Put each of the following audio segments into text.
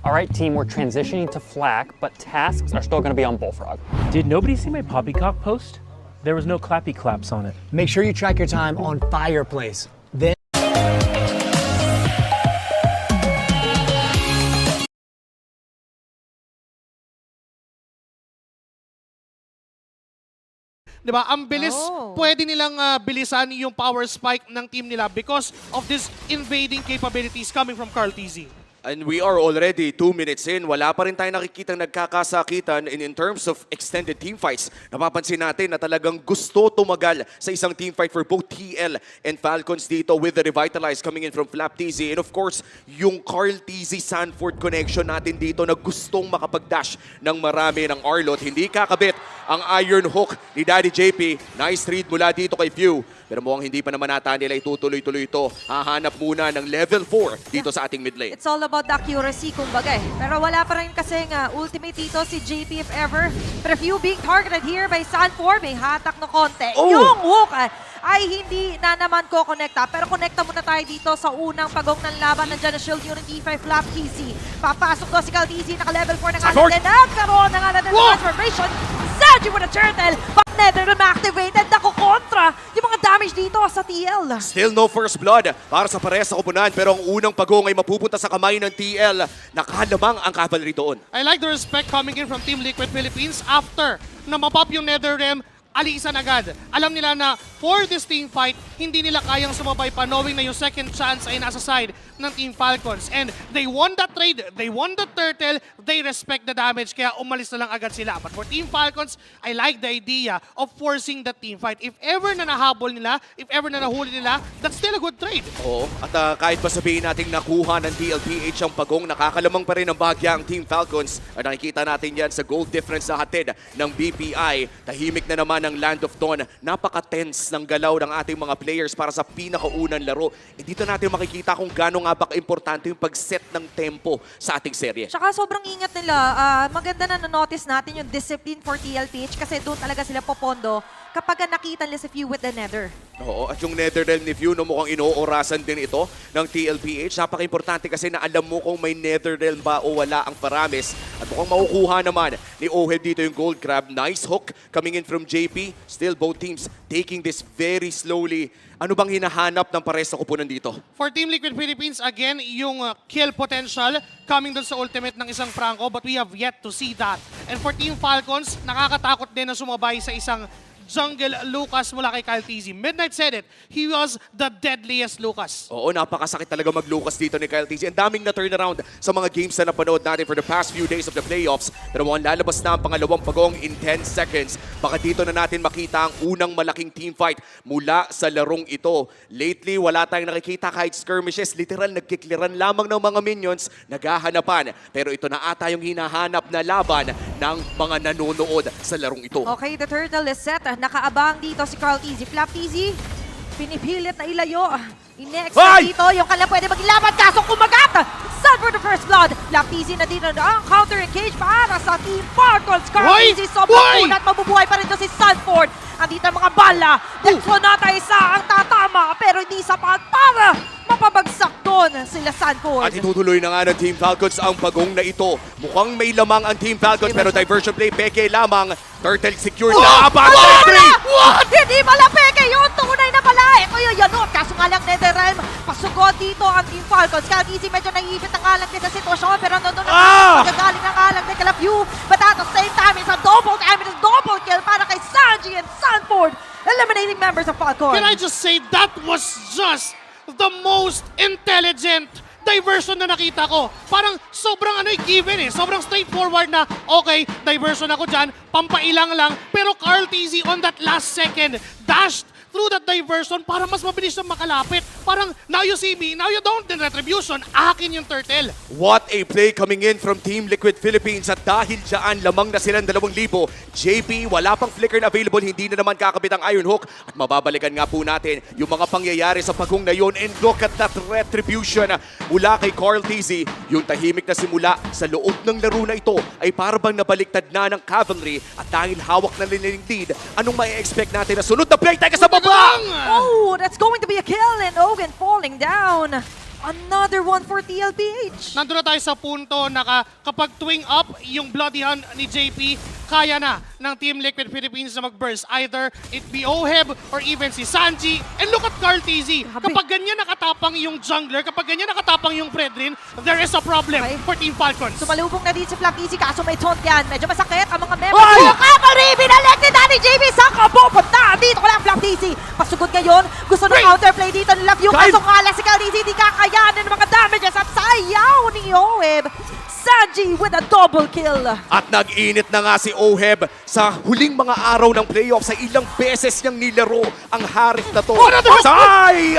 All right, team, we're transitioning to flak, but tasks are still going to be on Bullfrog. Did nobody see my poppycock post? There was no clappy claps on it. Make sure you track your time on Fireplace. Then Diba? Ang bilis, pwede nilang bilisan yung power spike ng team nila because of this invading capabilities coming from Carl TZ. And we are already 2 minutes in. Wala pa rin tayo nakikitang nagkakasakitan in terms of extended team fights. Napapansin natin na talagang gusto tumagal sa isang team fight for both TL and Falcons dito with the Revitalize coming in from Flap TZ. And of course, yung Carl TZ Sanford connection natin dito na gustong makapag-dash ng marami ng Arlot. Hindi kakabit ang Iron Hook ni Daddy JP. Nice read mula dito kay Few. Pero mukhang hindi pa naman nata nila itutuloy-tuloy ito. Hahanap muna ng level 4 dito sa ating mid lane. It's all about the accuracy, kumbaga eh. Pero wala pa rin kasing ultimate dito si JP if ever. Pero Few being targeted here by Sanford, may hatak na konti. Yung hook ay hindi na naman ko connecta. Pero connecta muna tayo dito sa unang pagong ng laban. Nandiyan na shield unit E5 Flap TZ. Papasok to si Cal TZ, naka-level 4 na nga natin. Nagkaroon na nga natin ng transformation. Sanji with a turtle, but Netherrealm activated. Nakukontra yung mga damage dito sa TL. Still no first blood para sa parehas sa koponan. Pero ang unang pagong ay mapupunta sa kamay ng TL. Nakalamang ang cavalry doon. I like the respect coming in from Team Liquid Philippines after na mapop yung Netherrealm. Alisan agad. Alam nila na for this team fight, hindi nila kayang sumabay pa knowing na yung second chance ay nasa side ng Team Falcons. And they won that trade, they won the turtle, they respect the damage, kaya umalis na lang agad sila. But for Team Falcons, I like the idea of forcing the team fight. If ever na nahabol nila, if ever na nahuli nila, that's still a good trade. Oo, at kahit pa sabihin natin nakuha ng TLPH ang pagong, nakakalamang pa rin ang bahagya ang Team Falcons. At nakikita natin yan sa goal difference na hatid ng BPI. Tahimik na naman ng Land of Dawn. Napaka-tense ng galaw ng ating mga players para sa pinakaunang laro. E dito natin makikita kung gaano nga ba importante yung pag-set ng tempo sa ating serye. Tsaka sobrang ingat nila. Maganda na na-notice natin yung discipline for TLPH kasi doon talaga sila popondo kapag nakita nila si Few with the Nether. Oo, at yung Netherrealm ni Few, no, mukhang inoorasan din ito ng TLPH. Napaka-importante kasi na alam mo kung may Netherrealm ba o wala ang Paramis. At mukhang makukuha naman ni Oheb dito yung Gold Crab. Nice hook coming in from JP. Still both teams taking this very slowly. Ano bang hinahanap ng pares sa kupunan dito? For Team Liquid Philippines, again, yung kill potential coming dun sa ultimate ng isang Franco, but we have yet to see that. And for Team Falcons, nakakatakot din na sumabay sa isang Jungle Lucas mula kay Kyle TZ. Midnight said it, he was the deadliest Lucas. Oo, napakasakit talaga mag-Lucas dito ni Kyle TZ. Ang daming na turnaround sa mga games na napanood natin for the past few days of the playoffs. Pero mukhang lalabas na ang pangalawang pagong in 10 seconds. Baka dito na natin makita ang unang malaking team fight mula sa larong ito. Lately, wala tayong nakikita kahit skirmishes. Literal, nagkikliran lamang ng mga minions, naghahanapan. Pero ito na ata yung hinahanap na laban ng mga nanonood sa larong ito. Okay, the turtle is set. Nakaabang dito si Carl TZ. Flap TZ, pinipilit na ilayo. I-next dito yung kala pwede maglaban kaso kumagat. Sun for the first blood. Flap TZ na dito ang counter engage para sa Team Falcons. Carl TZ sobrang unat. Mabubuhay pa rin ito si Sanford. Andito ang mga bala. Sonata isa ang tatama pero hindi sapat para mapabagsak doon sila Sanford. At itutuloy na nga ng Team Falcons ang pagong na ito. Mukhang may lamang ang Team Falcons pero diversion play, peke lamang. Turtle secured na. What? Hindi pala peke yun. Tunay na pala. Ito yung yanot. Kaso nga lang Netherrealm. Pasugod dito ang Team Falcons. Kaya easy medyo naiipit ang kalang din sa sitwasyon. Pero nandun na magagaling ang kalang din kala Few. But at the same time, it's a double damage, double kill para kay Sanji and Sanford. Eliminating members of Falcons. Can I just say that was just the most intelligent diversion na nakita ko. Parang sobrang given sobrang straightforward na, okay, diversion ako dyan, pampailang lang, pero Carl TZ on that last second dashed through that diversion para mas mabilis na makalapit. Parang, now you see me, now you don't, in retribution, akin yung turtle. What a play coming in from Team Liquid Philippines. At dahil dyan, lamang na silang 2,000. JP, wala pang flicker na available, hindi na naman kakabit ang Iron Hook. At mababalikan nga po natin yung mga pangyayari sa pagong na yun. And look at that retribution mula kay Carl TZ. Yung tahimik na simula sa loob ng laro na ito ay parang nabaliktad na ng cavalry. At dahil hawak na nila yung lead, anong mai-expect natin na sunod na play? Teka sa baba! Oh, that's going to be a kill and Owen falling down. Another one for TLPH. Nandun na tayo sa punto na kapag twing up yung Bloody Hand ni JP, kaya na ng Team Liquid Philippines na mag-burst. Either it be Oheb or even si Sanji. And look at Carl TZ. Grabe. Kapag ganyan nakatapang yung jungler, kapag ganyan nakatapang yung Fredrin, there is a problem Okay. for Team Falcons. Sumalubong na din si Flap Easy kaso may taunt yan. Medyo masakit ang mga members. Ay! Cavalry! Binalik ni Danny JB sa kapupunta. Dito ko lang Flap Easy. Pasugod ngayon. Gusto ng counterplay dito ni Love Yung. Guys! Kaso nga lang si Carl Easy di kakayanin ng mga damages at sayaw ni Oheb. Sanji with a double kill. At nag-init na nga si Oheb sa huling mga araw ng playoff sa ilang beses niyang nilaro ang harit na to.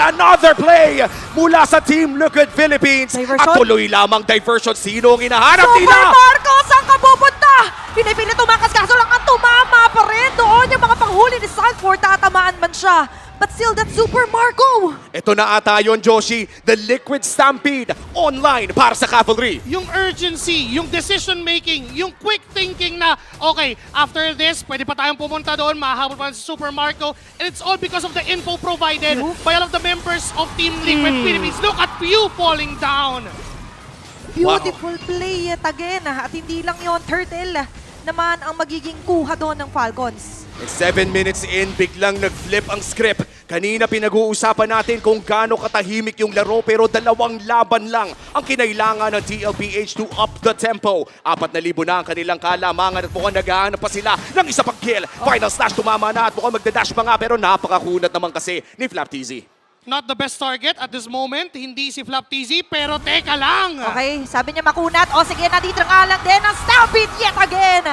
Another play mula sa Team Liquid Philippines. Diversion? At tuloy lamang diversion. Sino ang hinahanap Super nila? Marcos ang kapupunta. Pinipilit tumakas kaso lang ang tumama pa rin. Doon yung mga panghuli ni Sanford. Tatamaan man siya. But still, that's Super Marco. Ito na ata yun, Joshi. The Liquid Stampede online para sa Cavalry. Yung urgency, yung decision making, yung quick thinking na, okay, after this, pwede pa tayong pumunta doon, mahahabol pa si Super Marco, and it's all because of the info provided by all of the members of Team Liquid Philippines. Look at Pew falling down. Beautiful play yet again. At hindi lang yon, Turtle naman ang magiging kuha doon ng Falcons. And 7 minutes in, biglang nag-flip ang script. Kanina pinag-uusapan natin kung gaano katahimik yung laro pero 2 laban lang ang kinailangan ng TLPH to up the tempo. 4,000 na ang kanilang kalamangan at mukhang naghahanap pa sila ng isa pang kill. Final slash tumama na at mukhang magdadash pa nga pero napakakunat naman kasi ni Flap TZ. Not the best target at this moment, hindi si Flap TZ, pero teka lang. Okay, sabi niya makunat. O sige, nandito nga lang din ang Stampede yet again.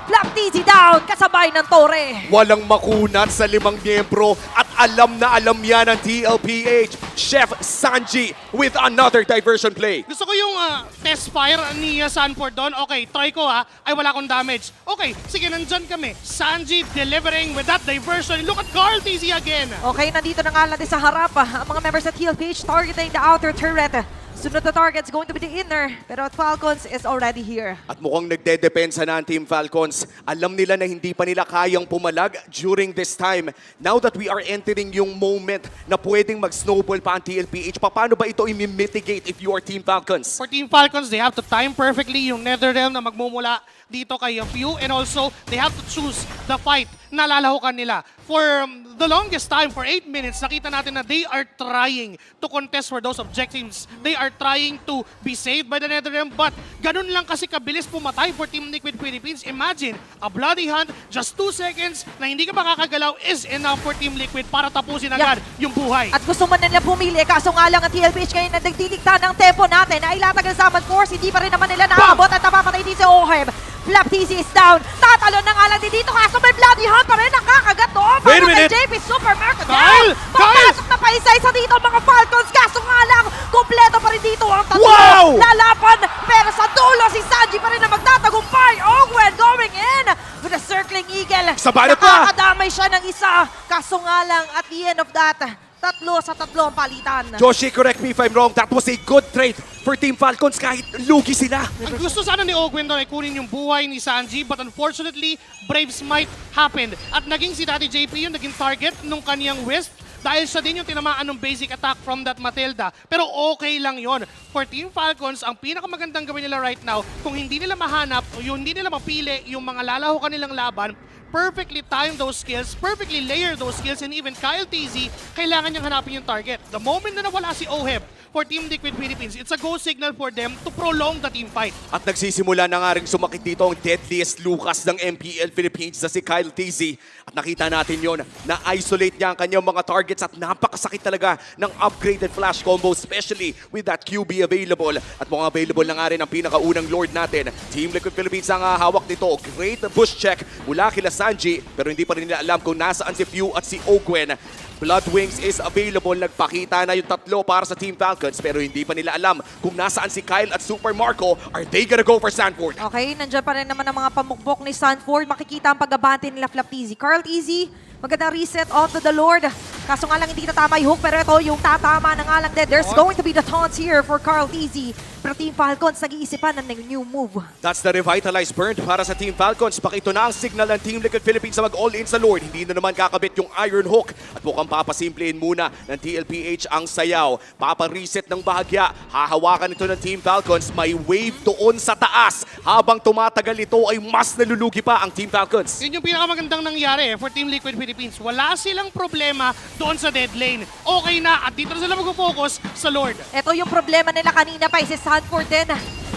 Flap TZ down, kasabay ng Torre. Walang makunat sa 5 miyembro at alam na alam yan ng TLPH. Chef Sanji with another diversion play. Gusto ko yung test fire ni Sanford doon. Okay, try ko ay wala akong damage. Okay, sige, nandyan kami. Sanji delivering with that diversion. Look at Carl TZ again. Okay, nandito na nga lang din sa harap. Ang mga members sa TLPH targeting the outer turret. Sunod na target's going to be the inner. Pero Falcons is already here. At mukhang nagdedepensa na ang Team Falcons. Alam nila na hindi pa nila kayang pumalag during this time. Now that we are entering yung moment na pwedeng mag-snowball pa ang TLPH, paano ba ito i-mitigate if you are Team Falcons? For Team Falcons, they have to time perfectly yung Netherrealm na magmumula dito kay Pew, and also they have to choose the fight na lalahukan nila. For the longest time, for 8 minutes, nakita natin na they are trying to contest for those objectives. They are trying to be saved by the Netherrealm, but ganun lang kasi kabilis pumatay for Team Liquid Philippines. Imagine, a bloody hand, just 2 seconds na hindi ka makakagalaw is enough for Team Liquid para tapusin agad yung buhay. At gusto man nila pumili, kaso nga lang ang TLPH ngayon na nagdilikta ng tempo natin na ilatag ng Summon Force, hindi pa rin naman nila naabot at napapatay din si Oheb. Flap TZ is down. Tatalon na nga lang din dito kaso may bloody hand pa rin nakakagat doon. Wait a minute. JP Super Marco Kyle! down. Papasok na pa isa-isa dito ang mga Falcons. Kaso nga lang, kompleto pa rin dito ang tatlo. Wow! Lalaban. Pero sa dulo, si Sanji pa rin na magtatagumpay. Owen going in with a circling eagle. Sa banat pa! Nakakadamay siya ng isa. Kaso nga lang, at the end of that, 3 sa 3 ang palitan. Joshi, correct me if I'm wrong. That was a good trade for Team Falcons kahit lugi sila. Ang gusto sana ni Ogwen doon ay kunin yung buhay ni Sanji, but unfortunately, Braves might happen. At naging si Daddy JP yung naging target nung kaniyang Wisp dahil siya din yung tinamaan ng basic attack from that Matilda. Pero okay lang yon. For Team Falcons, ang pinakamagandang gawin nila right now, kung hindi nila mahanap o hindi nila mapili yung mga lalahukan nilang laban, perfectly time those skills, perfectly layer those skills, and even Kyle TZ, kailangan niyang hanapin yung target. The moment na nawala si Oheb for Team Liquid Philippines, it's a go signal for them to prolong the team fight. At nagsisimula na nga rin sumakit dito ang deadliest Lucas ng MPL Philippines na si Kyle TZ. At nakita natin yon na isolate niya ang kanyang mga targets at napakasakit talaga ng upgraded flash combo, especially with that QB available. At mukhang available na nga rin ang pinakaunang Lord natin. Team Liquid Philippines ang hawak nito. Great push check mula kila Sanji, pero hindi pa rin nila alam kung nasaan si Pew at si Ogwen. Blood Wings is available. Nagpakita na yung 3 para sa Team Falcons, pero hindi pa nila alam kung nasaan si Kyle at Super Marco. Are they gonna go for Sanford? Okay, nandiyan pa rin naman ang mga pamukbok ni Sanford. Makikita ang pag-abante nila Flap TZ. Carl TZ, magandang reset onto the Lord. Kaso nga lang hindi tatama yung hook, pero ito yung tatama na nga lang din. There's going to be the taunts here for Carl TZ. Pero Team Falcons nag-iisipan ng new move. That's the revitalized burn para sa Team Falcons. Pakito na ang signal ng Team Liquid Philippines sa mag-all-in sa Lord. Hindi na naman kakabit yung Iron Hook. At mukhang papasimplihin muna ng TLPH ang sayaw. Papa-reset ng bahagya. Hahawakan ito ng Team Falcons. May wave doon sa taas. Habang tumatagal ito ay mas nalulugi pa ang Team Falcons. Yun yung pinakamagandang nangyari for Team Liquid Philippines. Wala silang problema doon sa dead lane. Okay na at dito na sila mag-focus sa Lord. Ito yung problema nila kanina pa, si Sanford din.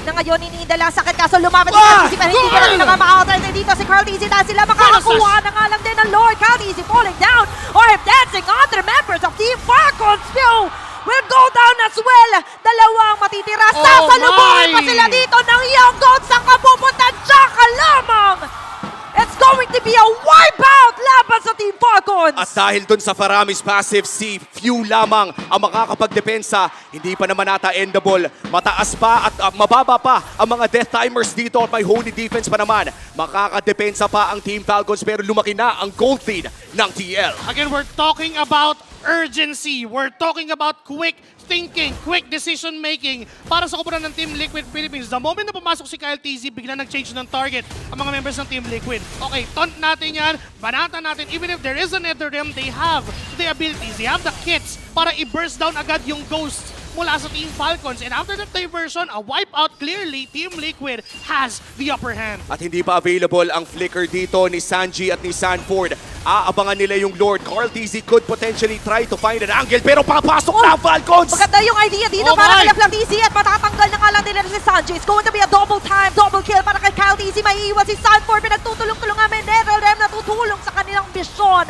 Na ngayon iniindala sakit kaso lumapit si Carl TZ pero hindi ka na nila ma-outright dito si Carl TZ dahil sila makakakuha na nga lang din ng Lord. Carl TZ falling down or if dancing on the members of Team Falcons will go down as well. Dalawang matitira. Sasalubungin pa sila dito ng Young Goats. Saan ka pupunta? Tsaka lamang! It's going to be a wipeout laban sa Team Falcons! At dahil dun sa Faramis passive, si few lamang ang makakapagdepensa. Hindi pa naman nata endable. Mataas pa at mababa pa ang mga death timers dito at may holy defense pa naman. Makakadepensa pa ang Team Falcons pero lumaki na ang gold lead ng TL. Again, we're talking about urgency. We're talking about quick thinking, quick decision making para sa kupunan ng Team Liquid Philippines. The moment na pumasok si Kyle TZ, bigla nag-change ng target ang mga members ng Team Liquid. Okay, taunt natin yan, banatan natin. Even if there is a nether rim, they have the abilities, they have the kits para i-burst down agad yung ghosts mula sa Team Falcons. And after that diversion, a wipeout, clearly, Team Liquid has the upper hand. At hindi pa available ang flicker dito ni Sanji at ni Sanford. Aabangan nila yung Lord. Carl TZ could potentially try to find an angle pero papasok na ang Falcons! Maganda yung idea dito para kay Flam TZ at matatanggal na nga lang nila si Sanji. It's going to be a double kill para kay Kyle TZ. May iwan si Sanford. Pinagtutulong-tulungan may Nether Rem na tutulong sa kanilang misyon.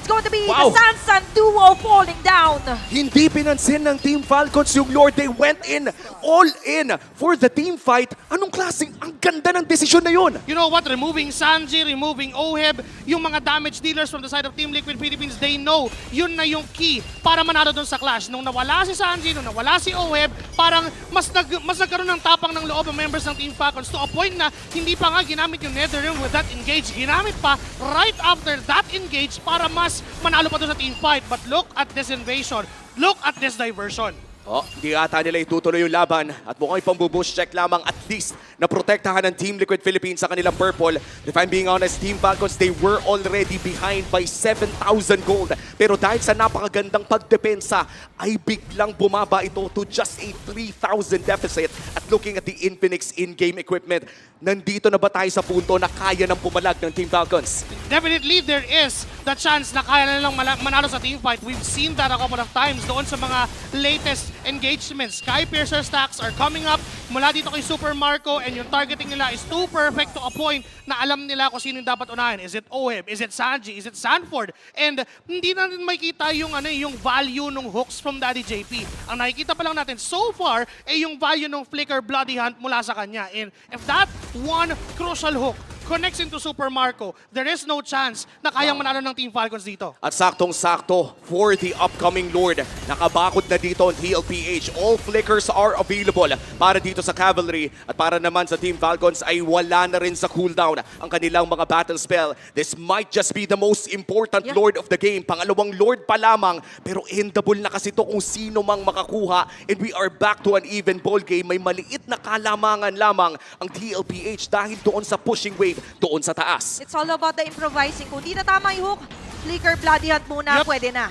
It's going to be the Sansan duo falling down. Hindi pinansin ng Team Falcons yung Lord. They went in, all in for the team fight. Anong klaseng ang ganda ng desisyon na yun? You know what? Removing Sanji, removing Oheb, yung mga damage dealers from the side of Team Liquid Philippines, they know yun na yung key para manalo dun sa clash. Nung nawala si Sanji, nung nawala si Oheb, parang mas nagkaroon ng tapang ng loob ang members ng Team Falcons to a point na hindi pa nga ginamit yung Nether Rim with that engage. Ginamit pa right after that engage para mas manalo pa doon sa team fight. But look at this invasion. Look at this diversion. Hindi ata nila itutuloy yung laban at mukhang ipang-boost check lamang at least na protektahan ng Team Liquid Philippines sa kanilang purple. If I'm being honest, Team Falcons, they were already behind by 7,000 gold. Pero dahil sa napakagandang pagdepensa, ay biglang bumaba ito to just a 3,000 deficit. At looking at the Infinix in-game equipment, nandito na ba tayo sa punto na kaya ng pumalag ng Team Falcons? Definitely, there is the chance na kaya na nilang manalo sa team fight. We've seen that a couple of times doon sa mga latest engagements. Sky Piercer stacks are coming up mula dito kay Super Marco and yung targeting nila is too perfect to a point na alam nila kung sino yung dapat unahin. Is it Oheb? Is it Sanji? Is it Sanford? And hindi natin makikita yung, yung value ng hooks from Daddy JP. Ang nakikita pa lang natin so far ay yung value ng Flicker Bloody Hunt mula sa kanya. And if that one crucial hook connects into Super Marco, there is no chance na kayang manalo ng Team Falcons dito. At saktong-sakto for the upcoming Lord. Nakabakod na dito ang TLPH. All flickers are available para dito sa Cavalry. At para naman sa Team Falcons ay wala na rin sa cooldown ang kanilang mga battle spell. This might just be the most important Lord of the game. Pangalawang Lord pa lamang. Pero endable na kasi ito kung sino mang makakuha. And we are back to an even ball game. May maliit na kalamangan lamang ang TLPH dahil doon sa pushing wave doon sa taas. It's all about the improvising. Kung di na tama yung hook, Flicker Bloody Hunt muna, pwede na.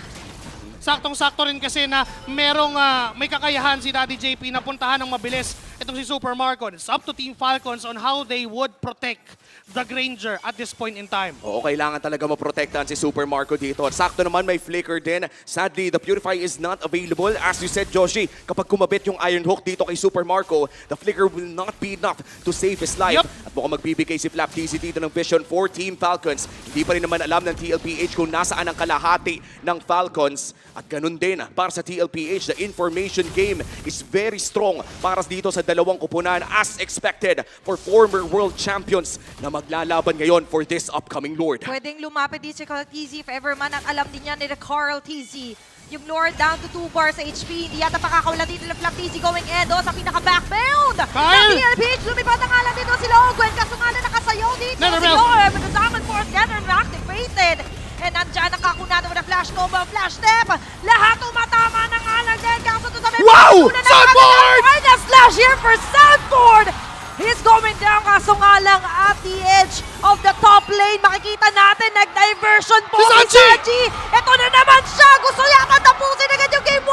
Saktong-sakto rin kasi na may kakayahan si Daddy JP na puntahan ng mabilis itong si Super Marco. It's up to Team Falcons on how they would protect the Granger at this point in time. Oo, kailangan talaga maprotektahan si Super Marco dito. At sakto naman may flicker din. Sadly, the Purify is not available. As you said, Joshi, kapag kumabit yung Iron Hook dito kay Super Marco, the flicker will not be enough to save his life. At mukhang magbibigay si Flap TZ dito ng vision for Team Falcons. Hindi pa rin naman alam ng TLPH kung nasaan ang kalahati ng Falcons. At ganun din para sa TLPH, the information game is very strong para dito sa dalawang kupunan as expected for former world champions na maglalaban ngayon for this upcoming Lord. Pwedeng lumapit din si Carl TZ if ever man at alam din niya ni Carl TZ. Yung Lord down to 2 bars sa HP. Hindi yata pakakawala dito ng Flap TZ going Edo sa pinaka-backbound. Ng TLPH, lumipat na nga lang dito si Logwen. Kaso nga na nakasayaw dito si Lord. But the Diamond Force Gathering activated. And nandyan ang kakunado with a flash combo, flash step. Lahat tumatama na nga lang din. Kaso to sa may Wow! pagkuna na Sanford! agad ang slash here for Sanford. He's going down, kaso nga lang at the edge of the top lane. Makikita natin, nag-diversion po Si si Sanji! Sanji. Ito na naman siya. Gusto niya katapusin agad yung game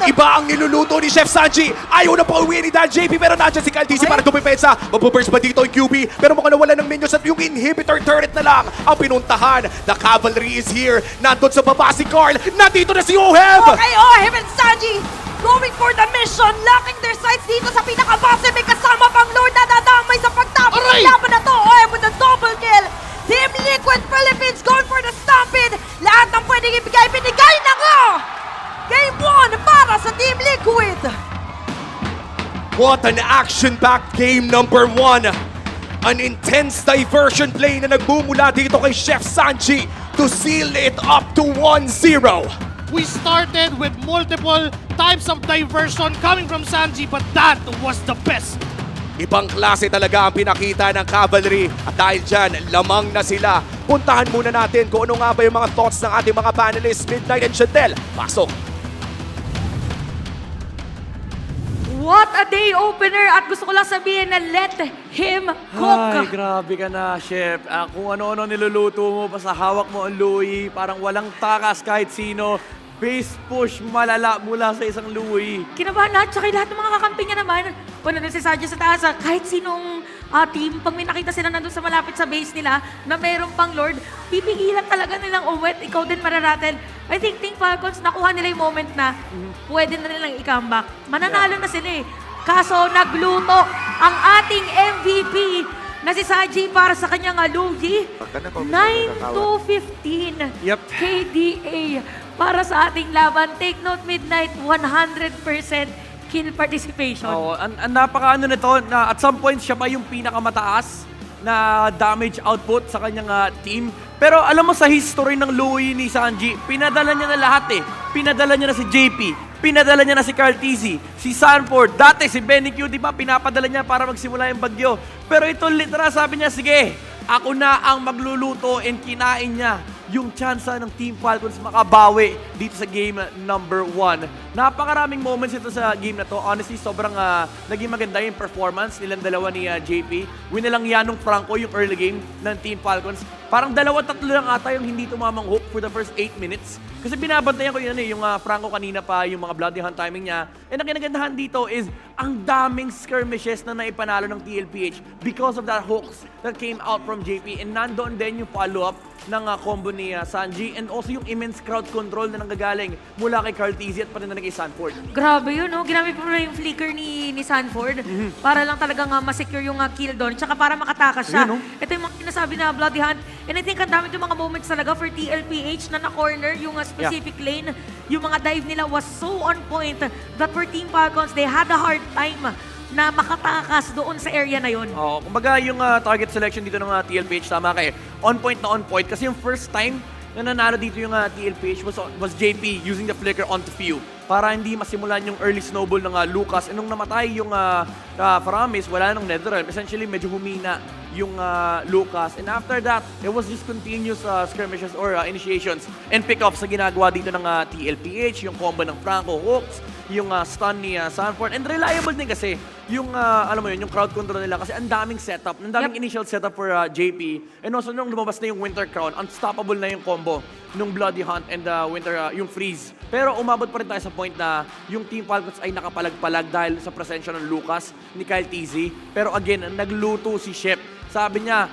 1. Iba ang niluluto ni Chef Sanji. Ayaw na pa uwi ni Dan JP pero nandiyan si Kaltisi para dumipensa. Mapuburst ba dito yung QB? Pero mukhang nawala ng minions at yung inhibitor turret na lang ang pinuntahan. The cavalry is here. Nandun sa baba si Carl. Nandito na si Oheb! Okay, Oheb and Sanji going for the mission, locking their sights dito sa pinaka-base. May kasama pang Lord na dadamay sa pagtapos ng laban na to. Oheb with a double kill. Team Liquid Philippines going for the stampede. Lahat ng pwedeng ibigay, binigay na nga! Game 1 para sa Team Liquid. What an action-packed game number 1. An intense diversion play na nagmumula dito kay Chef Sanji to seal it up to 1-0. We started with multiple types of diversion coming from Sanji, but that was the best. Ibang klase talaga ang pinakita ng cavalry at dahil dyan, lamang na sila. Puntahan muna natin kung ano nga ba yung mga thoughts ng ating mga panelists, Midnight and Chantel. Pasok! What a day opener at gusto ko lang sabihin na let him cook. Ay, grabe ka na, Chef. Kung ano-ano niluluto mo, basta hawak mo ang Louie, parang walang takas kahit sino. Base push malala mula sa isang Louie. Kinabahan lahat, tsaka lahat ng mga kakampi niya naman. Kung nandun si Sadio sa taas, kahit sinong team, pag may nakita sila nandun sa malapit sa base nila na mayroong pang Lord, pipigilan talaga nilang, oh wait, ikaw din mararatel. I think Team Falcons, nakuha nila yung moment na pwede na nilang i-comeback. Mananalo na sila eh. Kaso nagluto ang ating MVP na si Saji para sa kanyang Luigi. 9-15 Yep. KDA para sa ating laban. Take note, Midnight, 100% kill participation. Oo, ang napaka-ano nito, na at some point siya pa yung pinakamataas na damage output sa kanyang team. Pero alam mo sa history ng Louie ni Sanji, pinadala niya na lahat eh. Pinadala niya na si JP, pinadala niya na si Carl Tizzy, si Sanford, dati si Benny Q, di ba, pinapadala niya para magsimula yung bagyo. Pero ito literal sabi niya, sige, ako na ang magluluto and kinain niya yung tsansa ng Team Falcons makabawi dito sa game number 1. Napakaraming moments ito sa game na to. Honestly, sobrang naging maganda yung performance nilang dalawa ni JP. Winilang yan ng Franco yung early game ng Team Falcons. Parang 2-3 lang ata yung hindi tumamang hook for the first 8 minutes. Kasi binabantayan ko yun yung Franco kanina pa, yung mga bloody hunt timing niya. And ang kinagandahan dito is ang daming skirmishes na naipanalo ng TLPH because of that hooks that came out from JP. And nandoon din yung follow-up ng combo ni Sanji and also yung immense crowd control na nanggagaling mula kay Carl Tizzy at pati na kay Sanford. Grabe yun, no? Ginamit po na yung flicker ni Sanford para lang talagang masecure yung kill doon tsaka para makatakas siya. Yun, no? Ito yung mga sinasabi na bloody hunt. And I think ang dami yung mga moments talaga for TLPH na na-corner yung specific lane. Yung mga dive nila was so on point that for Team Falcons, they had a hard time na makatakas doon sa area na yun. Oo, kumbaga yung target selection dito ng TLPH, tama kayo. On point kasi yung first time na nanalo dito yung TLPH was JP using the flicker onto Few para hindi masimulan yung early snowball ng Lucas. And nung namatay yung Faramis, wala nang Netherrealm. Essentially, medyo humina yung Lucas. And after that, it was just continuous skirmishes or initiations and pick-offs na ginagawa dito ng TLPH, yung combo ng Franco Hooks, yung stun ni Sanford. And reliable din kasi yung, alam mo yun, yung crowd control nila kasi ang daming setup, ang daming initial setup for JP. And also nung lumabas na yung Winter Crown, unstoppable na yung combo nung Bloody Hunt and yung Freeze. Pero umabot pa rin tayo sa point na yung Team Falcons ay nakapalag-palag dahil sa presensya ng Lucas, ni Kyle Tizzy. Pero again, nagluto si Shep. Sabi niya,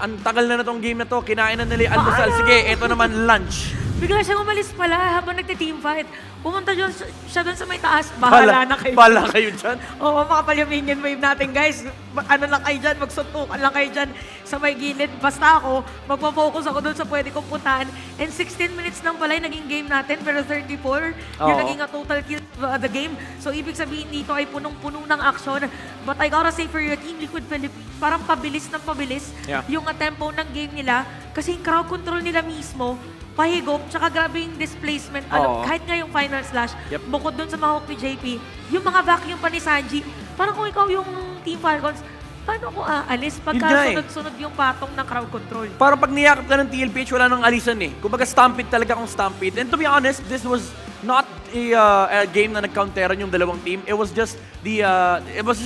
ang tagal na tong game na to, kinain na nila yung almusal. Sige, eto naman lunch. Bigla siyang umalis pala habang nagte-teamfight. Pumunta siya doon sa may taas. Bahala na kayo. Bahala kayo dyan. Oo, makapal yung minion wave natin, guys. Ano lang kayo dyan, magsuntukan lang kayo dyan sa may gilid. Basta ako, magpa-focus ako doon sa pwede kong puntahan. And 16 minutes nang pala yung naging game natin, pero 34 yung naging total kill the game. So, ibig sabihin dito ay punong-puno ng action. But I gotta say for your Team Liquid Philippines, parang pabilis ng pabilis yung tempo ng game nila. Kasi yung crowd control nila mismo, pahigop, tsaka grabe yung displacement. Kahit nga yung final slash, bukod dun sa mahawak ni JP, yung mga vacuum pa ni Sanji, parang kung ikaw yung Team Falcons, Paano ko aalis Yun pagka nga eh. sunod-sunod yung patong ng crowd control? Parang pag niyakap ka ng TLPH, wala nang alisan eh. Kumbaga stampede talaga kung stampede. And to be honest, this was not a game na nag-counteran yung dalawang team. It was just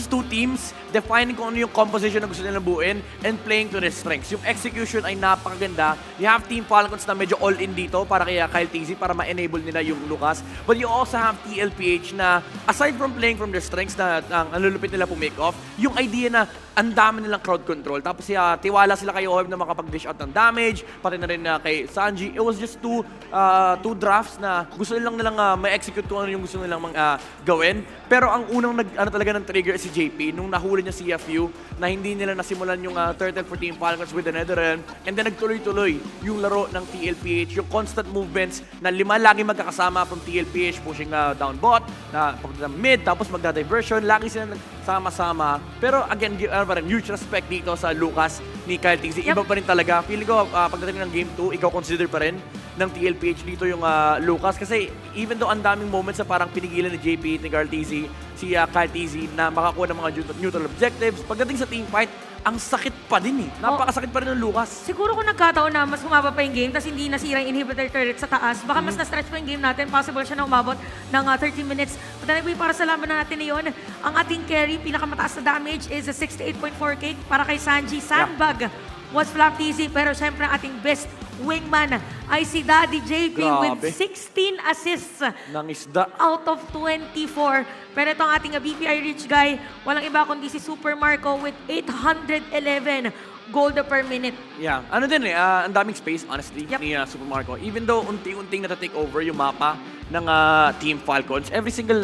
two teams defining kung ano yung composition na gusto nila buuin and playing to their strengths. Yung execution ay napakaganda. You have Team Falcons na medyo all-in dito para kay Kyle TZ para ma-enable nila yung Lucas. But you also have TLPH na aside from playing from their strengths na ang lulupit nila make off, yung idea na ang dami nilang crowd control. Tapos tiwala sila kay OM na makapag-dish out ng damage, pati na rin kay Sanji. It was just two drafts na gusto nilang ma-execute kung ano yung gusto nilang gawin. Pero ang unang talaga ng trigger si JP nung nahuli niya si FU na hindi nila nasimulan yung turtle for Team Falcons with the Netherrealm, and then nagtuloy-tuloy yung laro ng TLPH, yung constant movements na 5 lagi magkakasama from TLPH pushing down bot, na papunta mid, tapos magda-diversion, lagi sila sama-sama. Pero again, huge respect dito sa Lucas ni Kyle TZ. Iba pa rin talaga. Feeling ko pagdating ng game 2, ikaw consider pa rin ng TLPH dito yung Lucas. Kasi even though ang daming moments na parang pinigilan ni JP, ni Kyle TZ, si Kyle TZ na makakuha ng mga neutral objectives, pagdating sa team fight, ang sakit pa din eh. Napakasakit pa rin ng Lucas. Siguro kung nagkataon na mas humaba pa yung game tapos hindi nasira yung inhibitor turret sa taas, baka mas na-stretch pa yung game natin. Possible siya na umabot ng 30 minutes. But anyway, para sa laban natin na yun, ang ating carry, pinakamataas na damage is a 68.4k para kay Sanji. Sandbag was Flap TZ, pero syempre ang ating best wingman ay si Daddy JP with 16 assists Nang isda. out of 24. Pero itong ating BPI Rich guy, walang iba kundi si Super Marco with 811 gold per minute. Yeah. Ano din eh, ang daming space, honestly, Yep. ni Super Marco. Even though unti-unting nata-take over yung mapa ng Team Falcons, every single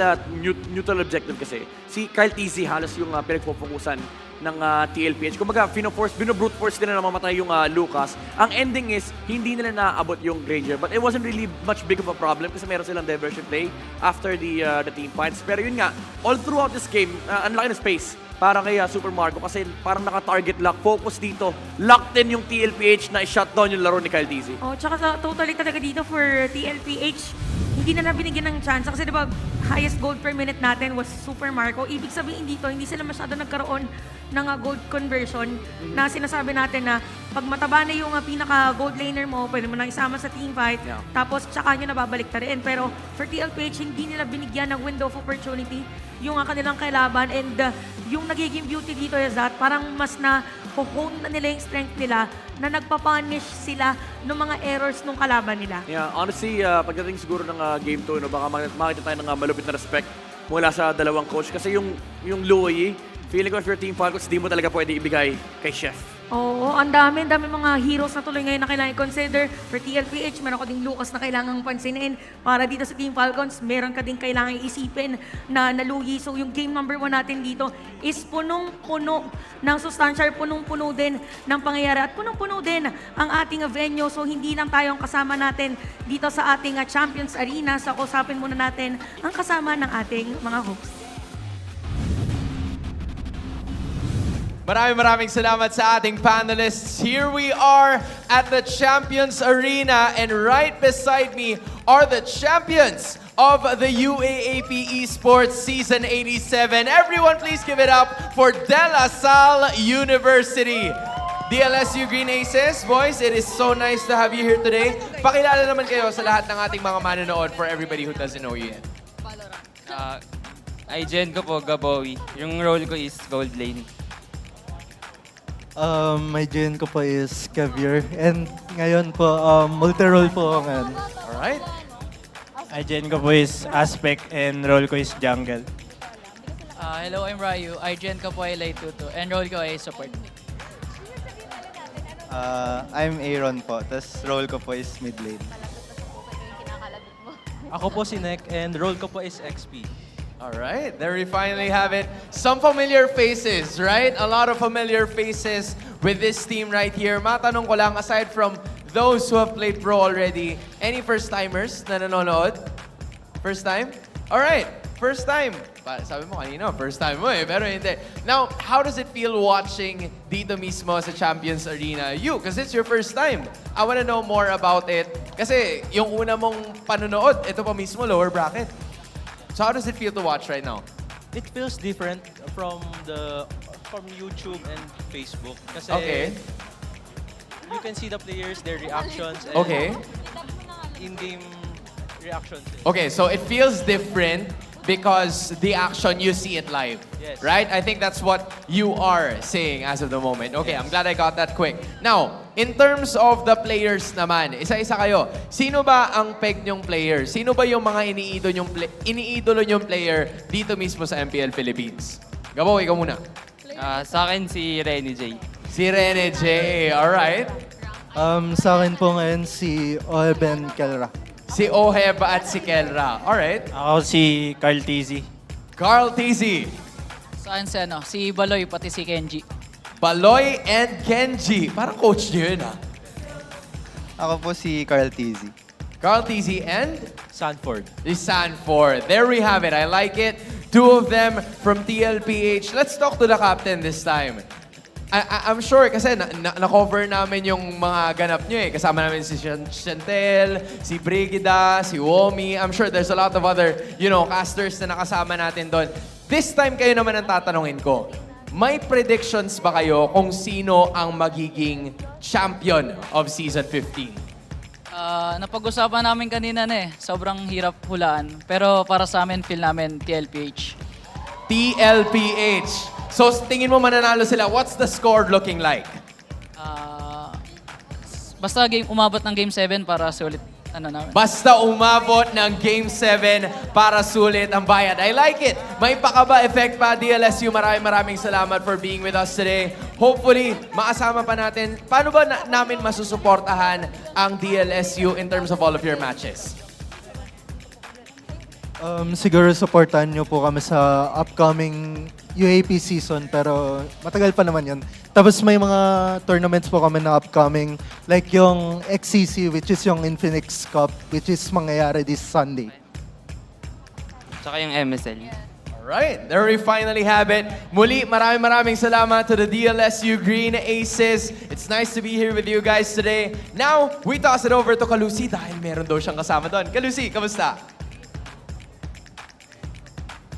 neutral objective kasi, si Kyle TZ halos yung pinagpupukusan ng TLPH. Kumbaga, bino-brute force nila na mamatay yung Lucas. Ang ending is, hindi nila naabot yung Granger. But it wasn't really much big of a problem kasi meron silang diversion play after the team fights. Pero yun nga, all throughout this game, ang laki ng space para kay Super Marco kasi parang naka-target lock, focus dito. Locked in yung TLPH na i-shutdown yung laro ni Kyle TZ. Oh, tsaka totally talaga dito for TLPH, hindi na binigyan ng chance kasi diba highest gold per minute natin was Super Marco. Ibig sabihin dito, hindi sila masyado nagkaroon ng gold conversion na sinasabi natin na pag mataba na yung pinaka-gold laner mo, pwede mo nang isama sa team fight, tapos tsaka nyo nababalik ta rin. Pero for TLPH, hindi nila binigyan ng window of opportunity yung kanilang kailaban, and yung nagiging beauty dito is that parang mas na-hone na nila yung strength nila na nagpapunish sila ng mga errors ng kalaban nila. Yeah, honestly, pagdating siguro ng game 2, baka makita tayo ng malupit na respect mula sa dalawang coach. Kasi yung Louie, feeling ko if you're Team Falcons, di mo talaga pwede ibigay kay Chef. Oo, ang dami mga heroes na tuloy ngayon na kailangan i-consider. For TLPH, meron ka ding Lucas na kailangang pansinin. Para dito sa Team Falcons, meron ka ding kailangan isipin na nalugi. So yung game number 1 natin dito is punong-puno ng sustansya, punong-puno din ng pangyayari at punong-puno din ang ating venue. So hindi lang tayo ang kasama natin dito sa ating Champions Arena. So kusapin muna natin ang kasama ng ating mga hosts. Maraming salamat sa ating panelists. Here we are at the Champions Arena, and right beside me are the champions of the UAAP Esports Season 87. Everyone please give it up for De La Salle University. DLSU Green Aces, boys, it is so nice to have you here today. Pakilala naman kayo sa lahat ng ating mga manonood for everybody who doesn't know you yet. Gen ko po, Gabowi. Yung role ko is gold lane. My gen ko po is Caviar, and ngayon po, multi-role po ako ngayon. Alright. Gen ko po is Aspect, and role ko is Jungle. Hello, I'm Ryu. Gen ko po ay Light Tuto, and role ko ay Support. I'm Aaron po, tas role ko po is mid lane. Ako po si Nek, and role ko po is XP. All right, there we finally have it. Some familiar faces, right? A lot of familiar faces with this team right here. Matanong ko lang, aside from those who have played pro already, any first-timers na nanonood? First time? All right, first time. Sabi mo kanina, first time mo eh, pero hindi. Now, how does it feel watching dito mismo sa Champions Arena? You, because it's your first time. I want to know more about it. Kasi yung una mong panonood, ito pa mismo, lower bracket. So how does it feel to watch right now? It feels different from from YouTube and Facebook. Kasi Okay. you can see the players, their reactions, and Okay. in-game reactions. Okay, so it feels different because the action, you see it live. Yes. Right? I think that's what you are saying as of the moment. Okay, I'm glad I got that quick. Now, in terms of the players naman, isa-isa kayo. Sino ba ang peg nyong player? Sino ba yung mga iniidolo nyong player dito mismo sa MPL Philippines? Gabo, ikaw muna. Sa akin si Renny J. Si Rene J. Alright. Sa akin po ngayon si Oeben Kelra. Si Oheb at si Kelra. Alright. Ako si Carl Tizzy. Carl Tizzy. Sa akin si Baloy, pati si Kenji. Baloy and Kenji. Parang coach niyo yun, ah. Ako po si Carl Tizzy. Carl Tizzy and Sanford. the Sanford. There we have it. I like it. Two of them from TLPH. Let's talk to the captain this time. I'm sure kasi na-cover namin yung mga ganap nyo eh. Kasama namin si Chantel, si Brigida, si Womi. I'm sure there's a lot of other, casters na nakasama natin doon. This time kayo naman ang tatanungin ko. May predictions ba kayo kung sino ang magiging champion of Season 15? Napag-usapan namin kanina na eh. Sobrang hirap hulaan. Pero para sa amin, feel namin TLPH. TLPH. So, tingin mo mananalo sila. What's the score looking like? Basta umabot ng Game 7 para sulit namin. Basta umabot ng Game 7 para sulit ang bayad. I like it. May pakaba effect pa, DLSU. Maraming salamat for being with us today. Hopefully, makasama pa natin. Paano ba namin masusuportahan ang DLSU in terms of all of your matches? Siguro supportan nyo po kami sa upcoming UAP season pero matagal pa naman yun. Tapos may mga tournaments po kami na upcoming like yung XCC which is yung Infinix Cup which is mangyayari this Sunday. Tsaka yung MSL. Alright, there we finally have it. Muli, maraming salamat to the DLSU Green Aces. It's nice to be here with you guys today. Now, we toss it over to Kalusi dahil meron daw siyang kasama doon. Kalusi, kamusta?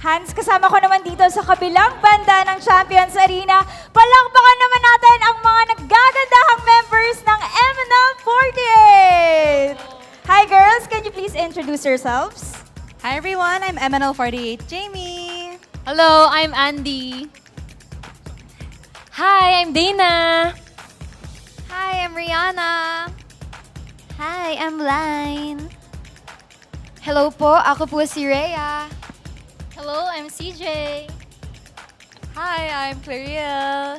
Hans, kasama ko naman dito sa kabilang banda ng Champions Arena. Palakpakan naman natin ang mga naggagandahang members ng MNL48! Hi girls, can you please introduce yourselves? Hi everyone, I'm MNL48 Jamie. Hello, I'm Andy. Hi, I'm Dana. Hi, I'm Rihanna. Hi, I'm Line. Hello po, ako po si Rhea. Hello, I'm CJ. Hi, I'm Clariel.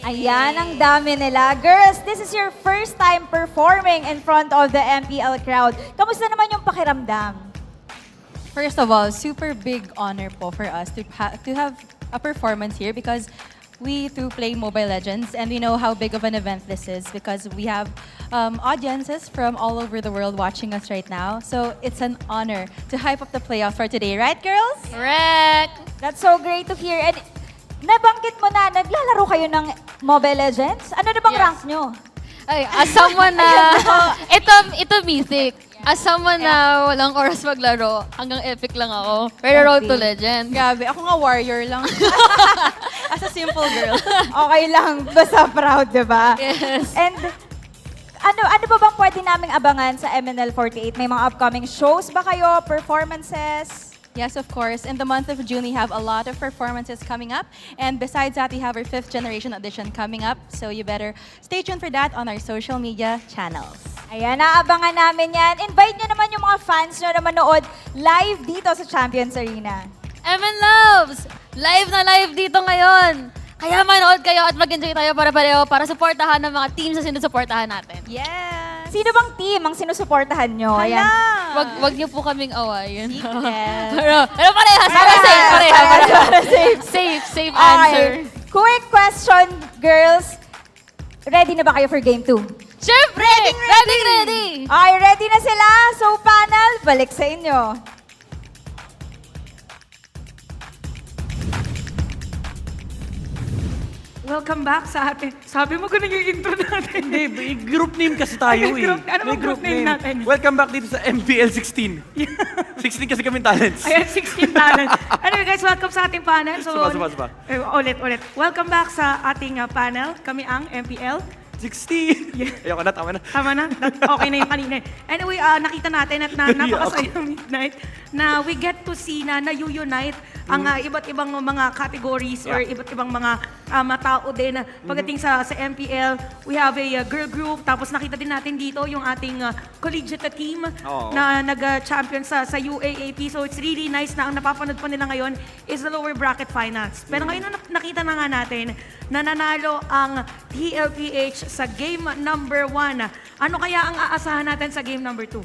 Ayan, ang dami nila. Girls, this is your first time performing in front of the MPL crowd. Kamusta naman yung pakiramdam? First of all, super big honor po for us to have a performance here because we too play Mobile Legends and we know how big of an event this is because we have audiences from all over the world watching us right now. So it's an honor to hype up the playoff for today, right girls? Correct. That's so great to hear. And nabanggit mo na, naglalaro kayo ng Mobile Legends? Ano na bang rank nyo? Ay, as someone na... ito mythic. As someone na walang oras maglaro, hanggang epic lang ako. Pero road to legend. Grabe, ako nga warrior lang. As a simple girl. Okay lang, basta proud, di ba? Yes. And ano ba bang pwede naming abangan sa MNL48? May mga upcoming shows ba kayo? Performances? Yes, of course. In the month of June, we have a lot of performances coming up. And besides that, we have our 5th generation edition coming up. So you better stay tuned for that on our social media channels. Ayan, naabangan namin yan. Invite nyo naman yung mga fans nyo na manood live dito sa Champions Arena. MN Loves! Live na live dito ngayon! Kaya manood kayo at mag-enjoy tayo para-pareho para supportahan ng mga teams na sinusuportahan natin. Yes! Sino bang team ang sinusuportahan nyo? Ayan. Wag niyo po kaming awayin. Secret. pero parehas. Para safe. Safe answer. Okay. Quick question, girls. Ready na ba kayo for game 2? Siyempre! Ready! Okay, ready na sila. So, panel, balik sa inyo. Welcome back sa atin. Sabi mo ganun yung intro natin. Hindi, group name kasi tayo eh. Ano bang group name natin? Welcome back dito sa MPL 16. 16 kasi kami talents. Ayan, 16 talent. Anyway guys, welcome sa ating panel. So, Suba. Ulit. Welcome back sa ating panel. Kami ang MPL 16. Ayoko na, tama na. Tama na? Okay na yung kanina. Anyway, nakita natin at napakasayang midnight na we get to see na na-unite ang iba't ibang mga categories or iba't ibang mga tao din. Pagdating sa MPL, we have a girl group. Tapos nakita din natin dito yung ating collegiate team na nag-champion sa UAAP. So it's really nice na ang napapanood pa nila ngayon is the lower bracket finals. Pero ngayon nakita na nga natin na nanalo ang TLPH sa game number 1. Ano kaya ang aasahan natin sa game number 2?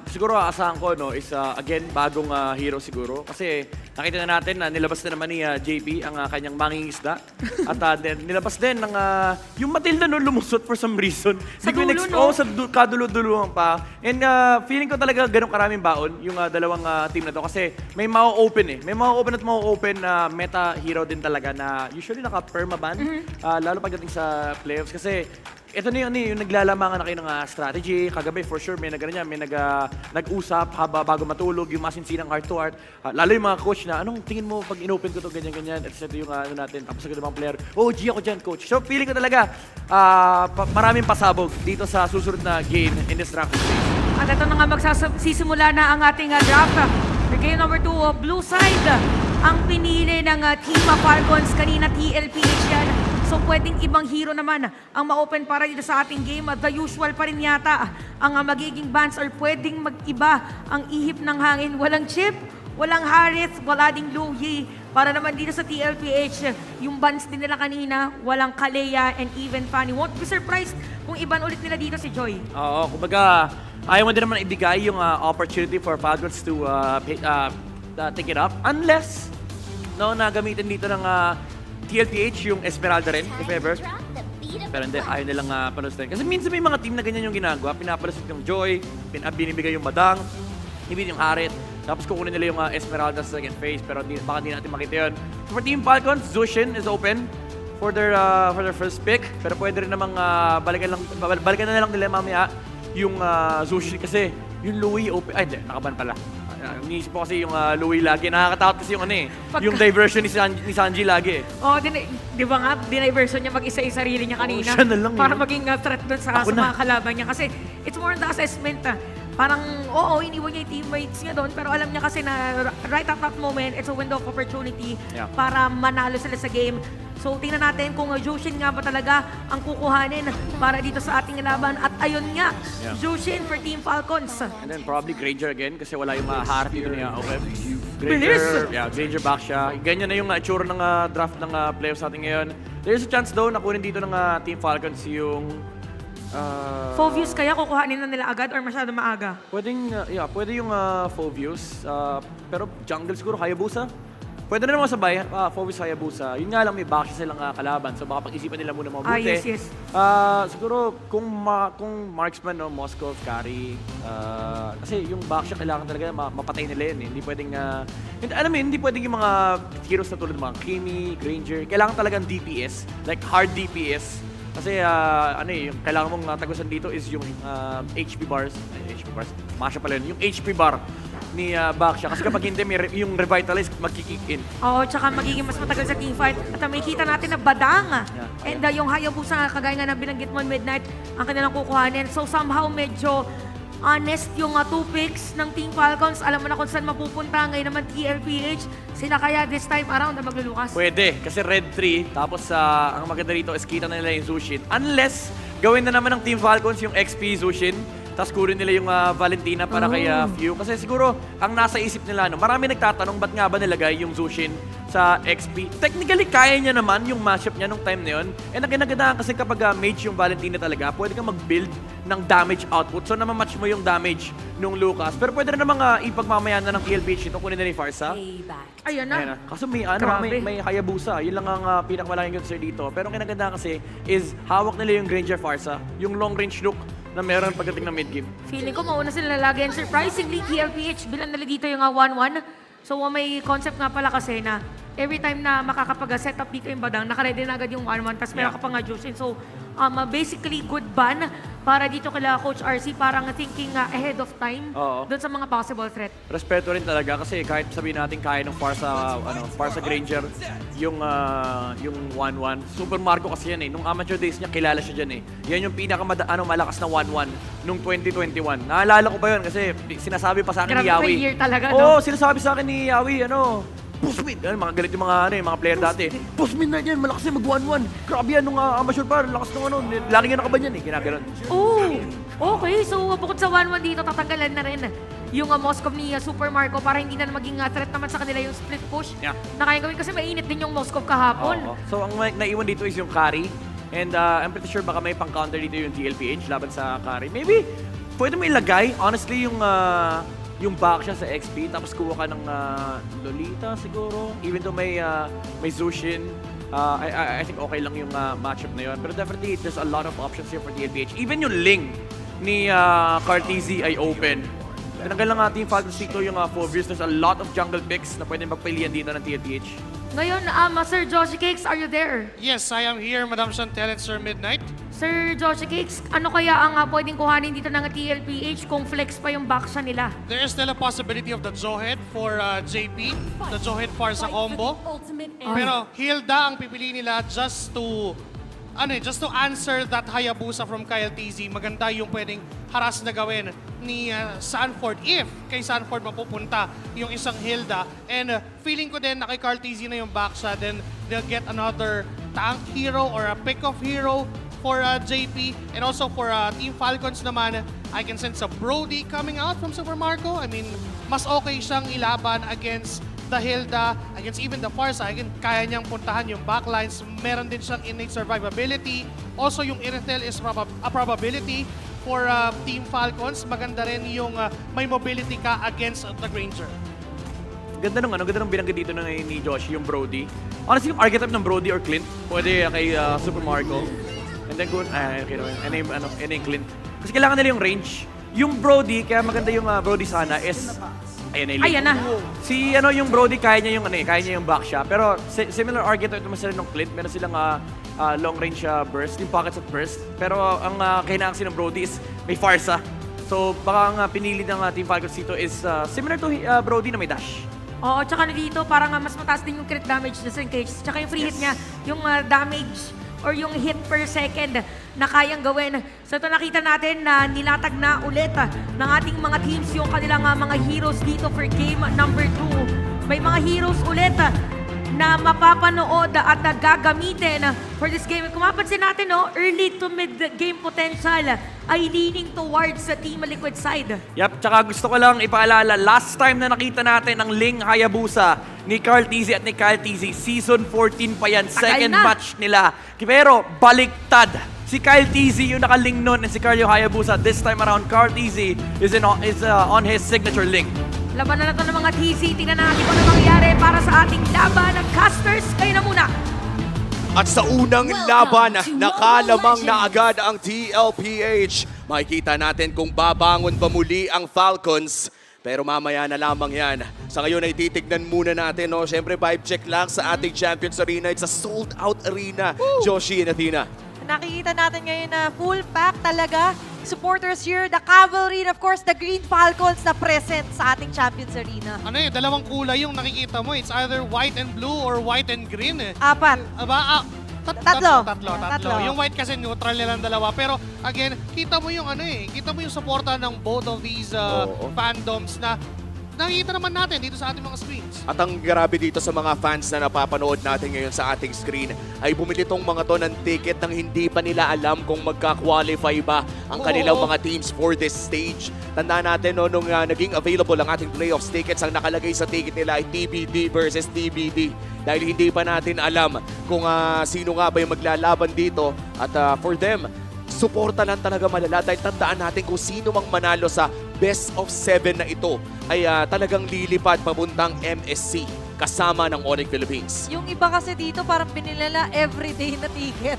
Siguro aasahan ko is again bagong hero siguro kasi nakita na natin na nilabas na naman ni JP ang kanyang mangingisda at nilabas din ng yung Matilda lumusot for some reason. Sa dulo, sa kadulo-duluhan pa. And feeling ko talaga ganun karaming baon yung dalawang team na to kasi may mau-open May mau-open na meta hero din talaga na usually naka-permaban lalo pagdating sa playoffs kasi ito na yung naglalamangan na kayo ng strategy. Kagabi, for sure, may nag-usap bago matulog, yung masinsinang heart-to-heart. Lalo yung mga coach na, anong tingin mo pag in-open ko to ganyan-ganyan? At ito yung natin. Tapos agad mga player, G ako dyan, coach. So, feeling ko talaga, maraming pasabog dito sa susunod na game in this draft stage. At ito na nga magsisimula na ang ating draft. For game number 2, blue side. Ang pinili ng Team Falcons, kanina TLPH yan. So pwedeng ibang hero naman ang ma-open para dito sa ating game. The usual pa rin yata ang magiging bans or pwedeng mag-iba ang ihip ng hangin. Walang Chip, walang Harris, wala ding Louie. Para naman dito sa TLPH, yung bans din nila kanina, walang Kalea and even Fanny. Won't be surprised kung iban ulit nila dito si Joy. Oo, kumbaga ayaw mo din naman ibigay yung opportunity for Falcons to take it up unless na gamitin dito ng TLPH yung Esmeralda rin, if ever. Pero hindi, ayaw nilang panusin. Kasi minsan may mga team na ganyan yung ginagawa. Pinapalusot yung Joy, binibigay yung Madang, ibig yung Harit. Tapos kukunin nila yung Esmeralda sa second phase, pero baka hindi natin makita yun. For Team Falcons, Zushin is open for their first pick. Pero pwede rin namang balikan na lang nila mamaya yung Zushin kasi yung Louie open. Ay, hindi, nakaban pala. Iniisip ko kasi yung Louie lagi. Nakakatakot kasi yung yung diversion ni Sanji lagi Di ba nga, diniversion niya mag-isa yung sarili niya kanina. Siya na lang para maging threat dun sa mga kalaban niya. Kasi it's more on the assessment. Parang, iniwan niya yung teammates niya doon. Pero alam niya kasi na right at that moment, it's a window of opportunity para manalo sila sa game. So, tingnan natin kung Jushin nga ba talaga ang kukuhanin para dito sa ating laban. At ayun nga, Jushin for Team Falcons. And then probably Granger again kasi wala yung maharap dito niya. Okay. Bilis! Granger back siya. Ganyan na yung itsura ng draft ng playoffs natin ngayon. There's a chance though na kunin dito ng Team Falcons yung Fovius kaya kukuhanin na nila agad or masyado maaga? pwede yung Fovius. Pero jungle siguro, Hayabusa. Pwede na naman sabay, Fovius, Hayabusa. Yun nga lang, may back sila ng kalaban. So baka pag-isipan nila muna mabuti. Yes. Siguro, kung marksman, Moskov, Kari. Kasi yung back siya, kailangan talaga mapatay nila yun. Hindi pwedeng, hindi pwedeng yung mga heroes na tulad ng mga Kimi, Granger. Kailangan talagang DPS, like hard DPS. Kasi yung kailangan mong tagusan dito is yung HP bars. Masya pala yun. Yung HP bar ni Baksha. Kasi kapag hindi, yung Revitalize magkikick in. Oo, tsaka magiging mas matagal sa teamfight. At may kita natin na Badang. And yung Hayabusa, kagaya nga na binanggit mo Midnight, ang kanilang kukuhanin. So somehow medyo honest yung 2 picks ng Team Falcons. Alam mo na kung saan mapupunta. Ngayon naman TLPH. Sila kaya this time around na maglulukas? Pwede. Kasi red 3. Tapos ang maganda rito is kita na nila yung Zushin. Unless gawin na naman ng Team Falcons yung XP Zushin. Tapos kurin nila yung Valentina para kay Few. Kasi siguro, ang nasa isip nila, marami nagtatanong, ba't nga ba nilagay yung Zushin sa XP? Technically, kaya niya naman yung mashup niya nung time na yun. And ang kinagandaan kasi kapag mage yung Valentina talaga, pwede kang mag-build ng damage output. So, namamatch mo yung damage nung Lucas. Pero pwede rin namang ipagmamayan na ng TLPH itong kunin na ni Farsa. Ayan na. Kaso may Hayabusa. Yun lang ang pinakamalaking concern dito. Pero ang kinagandaan kasi is hawak nila yung Granger Farsa, yung long range look na meron pagdating ng mid-game. Feeling ko mauna sila lagi. And surprisingly, TLPH, bilang nila dito yung 1-1. So may concept nga pala kasi na every time na makakapag-set up dito yung badang, nakaready na agad yung 1-1, tapos meron ka pa nga Jushin. So, basically, good ban para dito kila Coach RC, parang thinking ahead of time doon sa mga possible threat. Respeto rin talaga kasi kahit sabihin natin kaya ng Farsa Granger yung 1-1. Super Marco kasi yan eh. Nung amateur days niya, kilala siya dyan eh. Yan yung malakas na 1-1 nung 2021. Naalala ko pa yun kasi sinasabi pa sa akin ni Yawi. Grabe year talaga, no? Sinasabi sa akin ni Yawi, push mid. Mga galit yung mga player dati. Push mid na dyan, malakas yan, mag-1-1. Grabe yan, nung amateur pa, lakas nung lagi nga nakaban yan eh, ginaganon. Okay. So, bukod sa 1-1 dito, tatanggalan na rin yung Moskov ni Super Marco para hindi na maging threat naman sa kanila yung split push. Na kaya gawin kasi mainit din yung Moskov kahapon. So, ang naiwan dito is yung carry. And I'm pretty sure baka may pang-counter dito yung TLPH laban sa carry. Maybe, pwede mo ilagay, honestly, yung back siya sa XP, tapos kuha ka ng Lolita siguro. Even though may Zushin, I think okay lang yung matchup na yun. Pero definitely, there's a lot of options here for TLPH. Even yung Ling ni Cartesi ay open. Tinanggal lang Team Falcons dito yung Phobius. There's a lot of jungle picks na pwede magpilihan dito ng TLPH. Ngayon, Sir Joshi Cakes, are you there? Yes, I am here, Madam Chantel and Sir Midnight. Sir Joshi Cakes, ano kaya ang pwedeng kuhanin dito ng TLPH kung flex pa yung backsha nila? There is still a possibility of the Zohead for JP, the Zohead Farsa combo. Pero Hilda ang pipili nila just to answer that Hayabusa from Kyle TZ. Maganda yung pwedeng haras na gawin ni Sanford if kay Sanford mapupunta yung isang Hilda. And feeling ko din na kay Carl TZ na yung backsha, then they'll get another tank hero or a pick-off hero for JP. And also for Team Falcons naman, I can sense a Brody coming out from Super Marco. I mean, mas okay siyang ilaban against the Hilda, against even the Farsa. Again, kaya niyang puntahan yung backlines. Meron din siyang innate survivability. Also, yung Irithel is a probability for Team Falcons. Maganda rin yung may mobility ka against the Granger. Ganda nung binanggit dito ni Josh, yung Brody. Honestly, yung archetype ng Brody or Clint, pwede kay Super Marco. And then kung, name Clint. Kasi kailangan nila yung range. Yung Brody, kaya maganda yung Brody sana is, ayan na. Yung Brody, kaya niya yung back siya. Pero similar archetype naman sila ng Clint. Meron silang long range burst, yung pockets of burst. Pero ang kailangan kasi ng Brody is may Farsa. So baka ang pinili ng Team Falcons dito is similar to Brody na may dash. Oo, tsaka na dito, parang mas mataas din yung crit damage na sa cage. Tsaka yung free hit niya, yung damage or yung hit per second na kayang gawin. So ito nakita natin na nilatag na ulit ng ating mga teams yung kanilang mga heroes dito for game number 2. May mga heroes ulit na mapapanood at gagamitin for this game. Kung mapansin natin, early to mid-game potential ay leaning towards sa Team Liquid side. Yep, tsaka gusto ko lang ipaalala, last time na nakita natin ang Ling Hayabusa ni Carl TZ at ni Kyle TZ, Season 14 pa yan, second match nila. Pero baliktad. Si Kyle TZ yung nakaling nun and si Carl Hayabusa. This time around, Carl TZ is on his signature Ling. Labanan na ito ng mga TZ. Tingnan natin kung ano mangyayari para sa ating laban ng casters. Kayo na muna. At sa unang laban, nakalamang na agad ang TLPH. Makikita natin kung babangon ba muli ang Falcons. Pero mamaya na lamang yan. Sa ngayon ay titignan muna natin. Siyempre, vibe check lang sa ating Champions Arena. It's a sold-out arena. Joshi and Athena. Nakikita natin ngayon na full pack talaga. Supporters here, the cavalry, and of course, the Green Falcons na present sa ating Champions Arena. Dalawang kulay yung nakikita mo. It's either white and blue or white and green. Apat. Tatlo. Yung white kasi neutral nilang dalawa. Pero again, kita mo yung kita mo yung suporta ng both of these fandoms na nakikita naman natin dito sa ating mga screens. At ang grabe dito sa mga fans na napapanood natin ngayon sa ating screen ay bumili tong mga to ng ticket nang hindi pa nila alam kung magka-qualify ba ang kanilang mga teams for this stage. Tandaan natin nung naging available ang ating playoffs tickets, ang nakalagay sa ticket nila ay TBD versus TBD. Dahil hindi pa natin alam kung sino nga ba yung maglalaban dito. At for them, suporta lang talaga malala dahil tandaan natin kung sino mang manalo sa best of 7 na ito ay talagang lilipad papuntang MSC kasama ng Onyx Philippines. Yung iba kasi dito parang binilala everyday na ticket.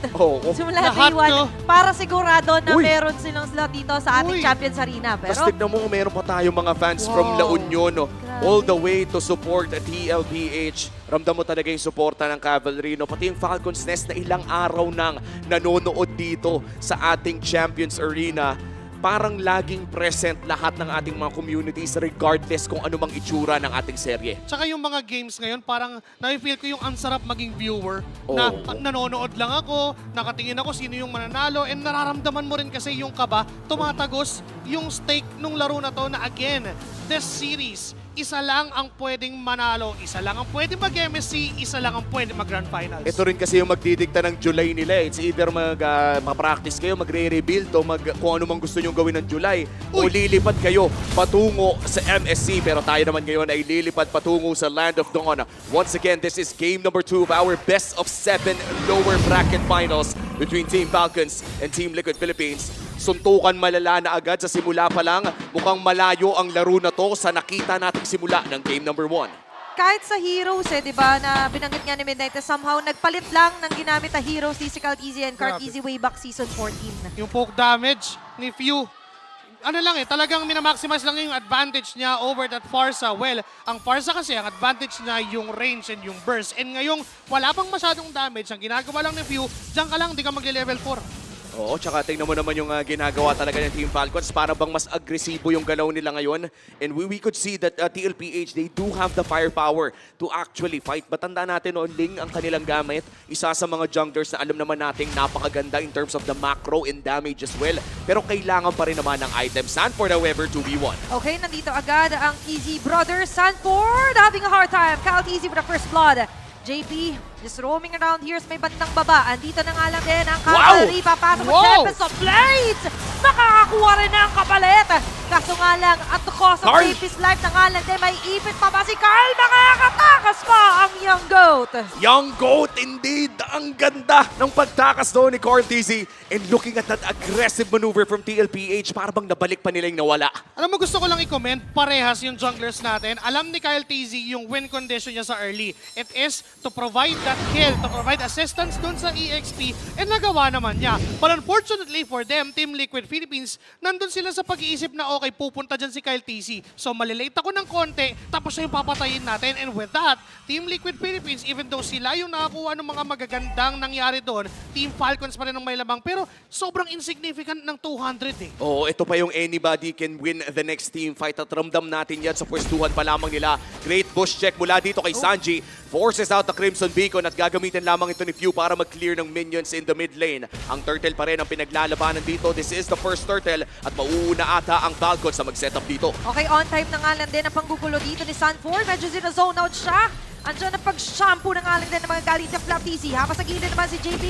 Simula Lahat, day 1 para sigurado na Uy. meron silang slot dito sa ating Champions Arena. Tapos Pero tignan mo, meron pa tayong mga fans from La Union all the way to support the TLPH. ramdam mo talaga yung suporta ng Cavalry, no? Pati yung Falcons Nest na ilang araw nang nanonood dito sa ating Champions Arena. Parang laging present lahat ng ating mga communities regardless kung ano mang itsura ng ating serye. Tsaka yung mga games ngayon, parang na-feel ko yung ansarap maging viewer na nanonood lang ako, nakatingin ako sino yung mananalo, and nararamdaman mo rin kasi yung kaba, tumatagos yung stake nung laro na to na again, this series, isa lang ang pwedeng manalo, isa lang ang pwedeng mag-MSC, isa lang ang pwedeng mag-Grand Finals. Ito rin kasi yung magdidikta ng July nila. It's either mag-practice kayo, magre-rebuild o kung ano mang gusto nyong gawin ng July. O lilipad kayo patungo sa MSC. Pero tayo naman ngayon ay lilipad patungo sa Land of Dawn. Once again, this is game number 2 of our best of 7 lower bracket finals between Team Falcons and Team Liquid Philippines. Suntukan malala na agad sa simula pa lang. Mukhang malayo ang laro na to sa nakita nating simula ng game number 1. Kahit sa Heroes, di ba, na binanggit nga ni Midnight, somehow nagpalit lang ng ginamit na Heroes, si Easy and Cart Easy way back season 14. Yung poke damage ni Few, ano lang talagang minamaximize lang yung advantage niya over that Farsa. Well, ang Farsa kasi, ang advantage niya yung range and yung burst. And ngayong wala pang masyadong damage, ang ginagawa lang ni Few, diyan ka lang, di ka magle-level 4. Oo, tsaka tingnan mo naman yung ginagawa talaga ng Team Falcons. Para bang mas agresibo yung galaw nila ngayon. And we could see that TLPH, they do have the firepower to actually fight. Batanda natin noon, Ling ang kanilang gamit. Isa sa mga junglers na alam naman nating napakaganda in terms of the macro and damage as well. Pero kailangan pa rin naman ng item. Sanford, however, 2v1. Okay, nandito agad ang Easy Brothers. Sanford having a hard time. Count Easy with the first blood. JP, just roaming around here sa may bandang baba. Andito na nga lang din ang Cavalry. Papasok ang Tempest of Blades. Makakakuha rin ng kapalit. Kaso nga lang, at the cost of JP's life na nga lang din, may ipit pa ba si Carl? Makakatakas pa ang Young Goat. Young Goat, indeed. Ang ganda ng pagtakas doon ni Carl TZ. And looking at that aggressive maneuver from TLPH, parang nabalik pa nila yung nawala. Alam mo, gusto ko lang i-comment, parehas yung junglers natin. Alam ni Kyle TZ yung win condition niya sa early. It is to provide that kill, to provide assistance dun sa EXP, and nagawa naman niya. But unfortunately for them, Team Liquid Philippines, nandun sila sa pag-iisip na okay, pupunta dyan si Kyle TZ. So malilate ako ng konti, tapos siya yung papatayin natin. And with that, Team Liquid Philippines, even though sila yung nakakuha ng mga magagandang nangyari doon, Team Falcons pa rin ang may lamang. Pero sobrang insignificant ng 200 eh. Oo, ito pa yung anybody can win the next team fight. At ramdam natin yan sa pwestuhan pa lamang nila. Great bush check mula dito kay Sanji. Forces out the Crimson Beacon at gagamitin lamang ito ni Few para mag-clear ng minions in the mid lane. Ang Turtle pa rin ang pinaglalabanan dito. This is the first Turtle at mauuna ata ang Falcons sa mag-setup dito. Okay, on time na nga lang din ang panggugulo dito ni Sanford. Medyo zone out siya. Andiyan ang pag-shampoo na nga lang din ng mga galing sa Flap TC. Habang sa gilid naman si JP,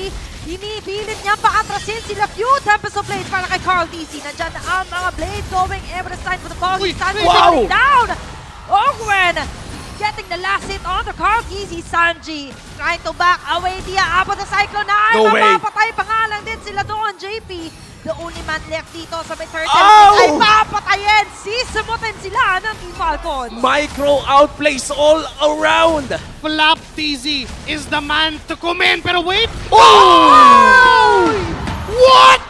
hinipilit niya paatrasin sila Few. Tempest of Blades para kay Carl TC. Nandiyan ang mga blades going every side for the ball. Sanford down! Ogwen! Getting the last hit on the Carl TC. Sanji trying to back away dia. Abot na Cyclone na ay mapapatay pa nga lang din sila doon. JP, the only man left dito sa may turtle ay papatayin. Sisimutin sila ng Team Falcons. Micro outplays all around. Flap TZ is the man to come in. Pero wait! What?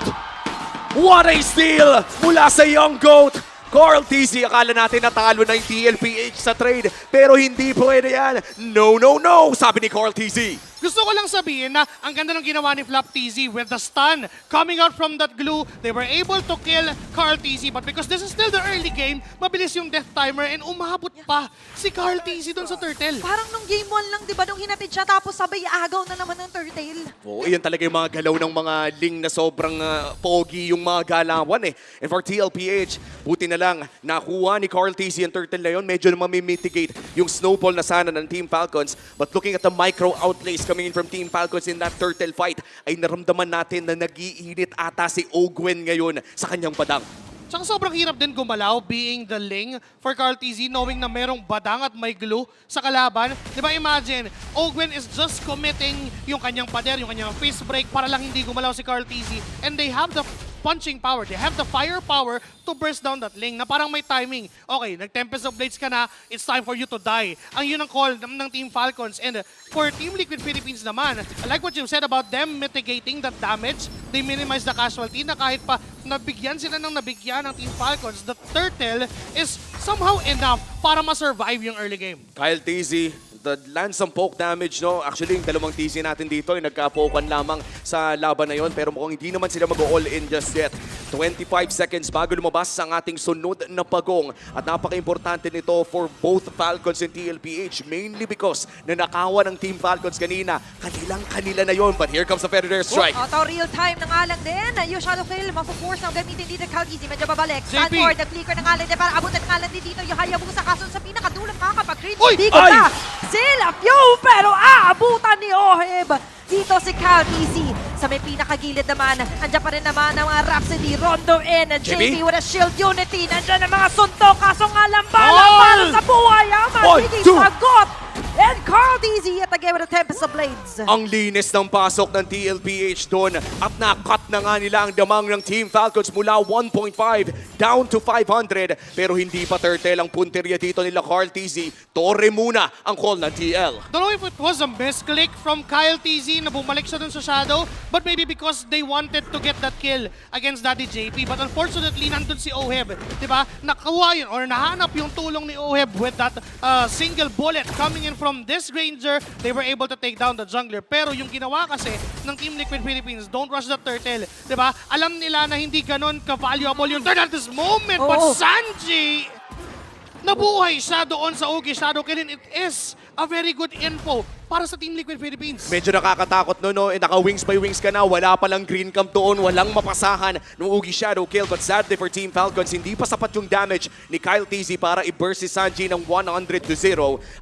What a steal mula sa Young Goat. Carl TZ, akala natin natalo na yung TLPH sa trade, pero hindi pwede yan. No, no, no, sabi ni Carl TZ. Gusto ko lang sabihin na ang ganda ng ginawa ni Flap TZ with the stun coming out from that glue. They were able to kill Carl TZ, but because this is still the early game, mabilis yung death timer and umabot pa si Carl TZ doon sa Turtle. Parang nung game 1 lang, di ba, nung hinatid siya tapos sabay agaw na naman ng Turtle. Oo, yan talaga yung mga galaw ng mga Ling na sobrang pogi yung mga galawan eh. And for TLPH, buti na lang nakuha ni Carl TZ yung Turtle na yun. Medyo na mamimitigate yung snowball na sana ng Team Falcons. But looking at the micro outlays coming in from Team Falcons in that Turtle fight, ay naramdaman natin na nag-iinit ata si Ogwen ngayon sa kanyang badang. Tsaka sobrang hirap din gumalaw being the Ling for Carl TZ, knowing na merong badang at may glue sa kalaban. Diba imagine, Ogwen is just committing yung kanyang pader, yung kanyang fist break para lang hindi gumalaw si Carl TZ. And they have the punching power, they have the firepower to burst down that Ling na parang may timing. Okay, nag-Tempest of Blades ka na, it's time for you to die. Ang yun ang call ng Team Falcons. And for Team Liquid Philippines naman, I like what you said about them mitigating that damage. They minimize the casualty na kahit pa nabigyan sila ng nabigyan ng Team Falcons, the Turtle is somehow enough para ma-survive yung early game. Kyle TZ, the land some poke damage, no? Actually, yung dalawang TC natin dito ay nagka-pokean lamang sa laban na yon, pero mukhang hindi naman sila mag-all-in just yet. 25 seconds bago lumabas ang ating sunod na pagong. At napaka-importante nito for both Falcons and TLPH, mainly because nanakawan ng Team Falcons kanina. Kanilang-kanila na yon, but here comes the Federer strike. Auto real time na nga lang din. Yung shadow kill, mapo-force na gamitin dito ng Calgizzi. Medyo babalik. JP. Stanford, nag-flicker na nga lang din para abutin nga lang din dito yung Hayabusa. Kaso sa pinakadulang makakapag-crit. Uy! Hindi ko na sila few, pero aabutan ni Oheb. Dito si Calgizzi. Sa may pinakagilid naman, andyan pa rin naman ang mga Rhapsody, Rondo in, JP with a shield unity. Nandyan ang mga suntok, kaso nga lang balang para sa buhay. Magiging sagot. And Calgizzi at again with a Tempest of Blades. Ang linis ng pasok ng TLPH doon at na-cut na nga nila ang damang ng Team Falcons mula 1.5 down to 500. Pero hindi pa turtle ang punteriya dito nila Carl TZ. Torre muna ang call ng TL. Don't know if it was a misclick from Kyle TZ na bumalik siya dun sa Shadow, but maybe because they wanted to get that kill against Daddy JP. But unfortunately, nandun si Oheb. Diba? Nakuha yun or nahanap yung tulong ni Oheb with that single bullet coming in from this Ranger. They were able to take down the jungler. Pero yung ginawa kasi ng Team Liquid Philippines, don't rush the turtle. Diba? Alam nila na hindi ganon ka-valuable yung turtle at this moment. But Sanji, nabuhay siya doon sa Ugi Shadow Kill, and it is a very good info para sa Team Liquid Philippines. Medyo nakakatakot no? Naka-wings by wings ka na, wala palang green camp doon, walang mapasahan ng Ugi Shadow Kill. But sadly for Team Falcons, hindi pa sapat yung damage ni Kyle TZ para i-burst si Sanji ng 100-0.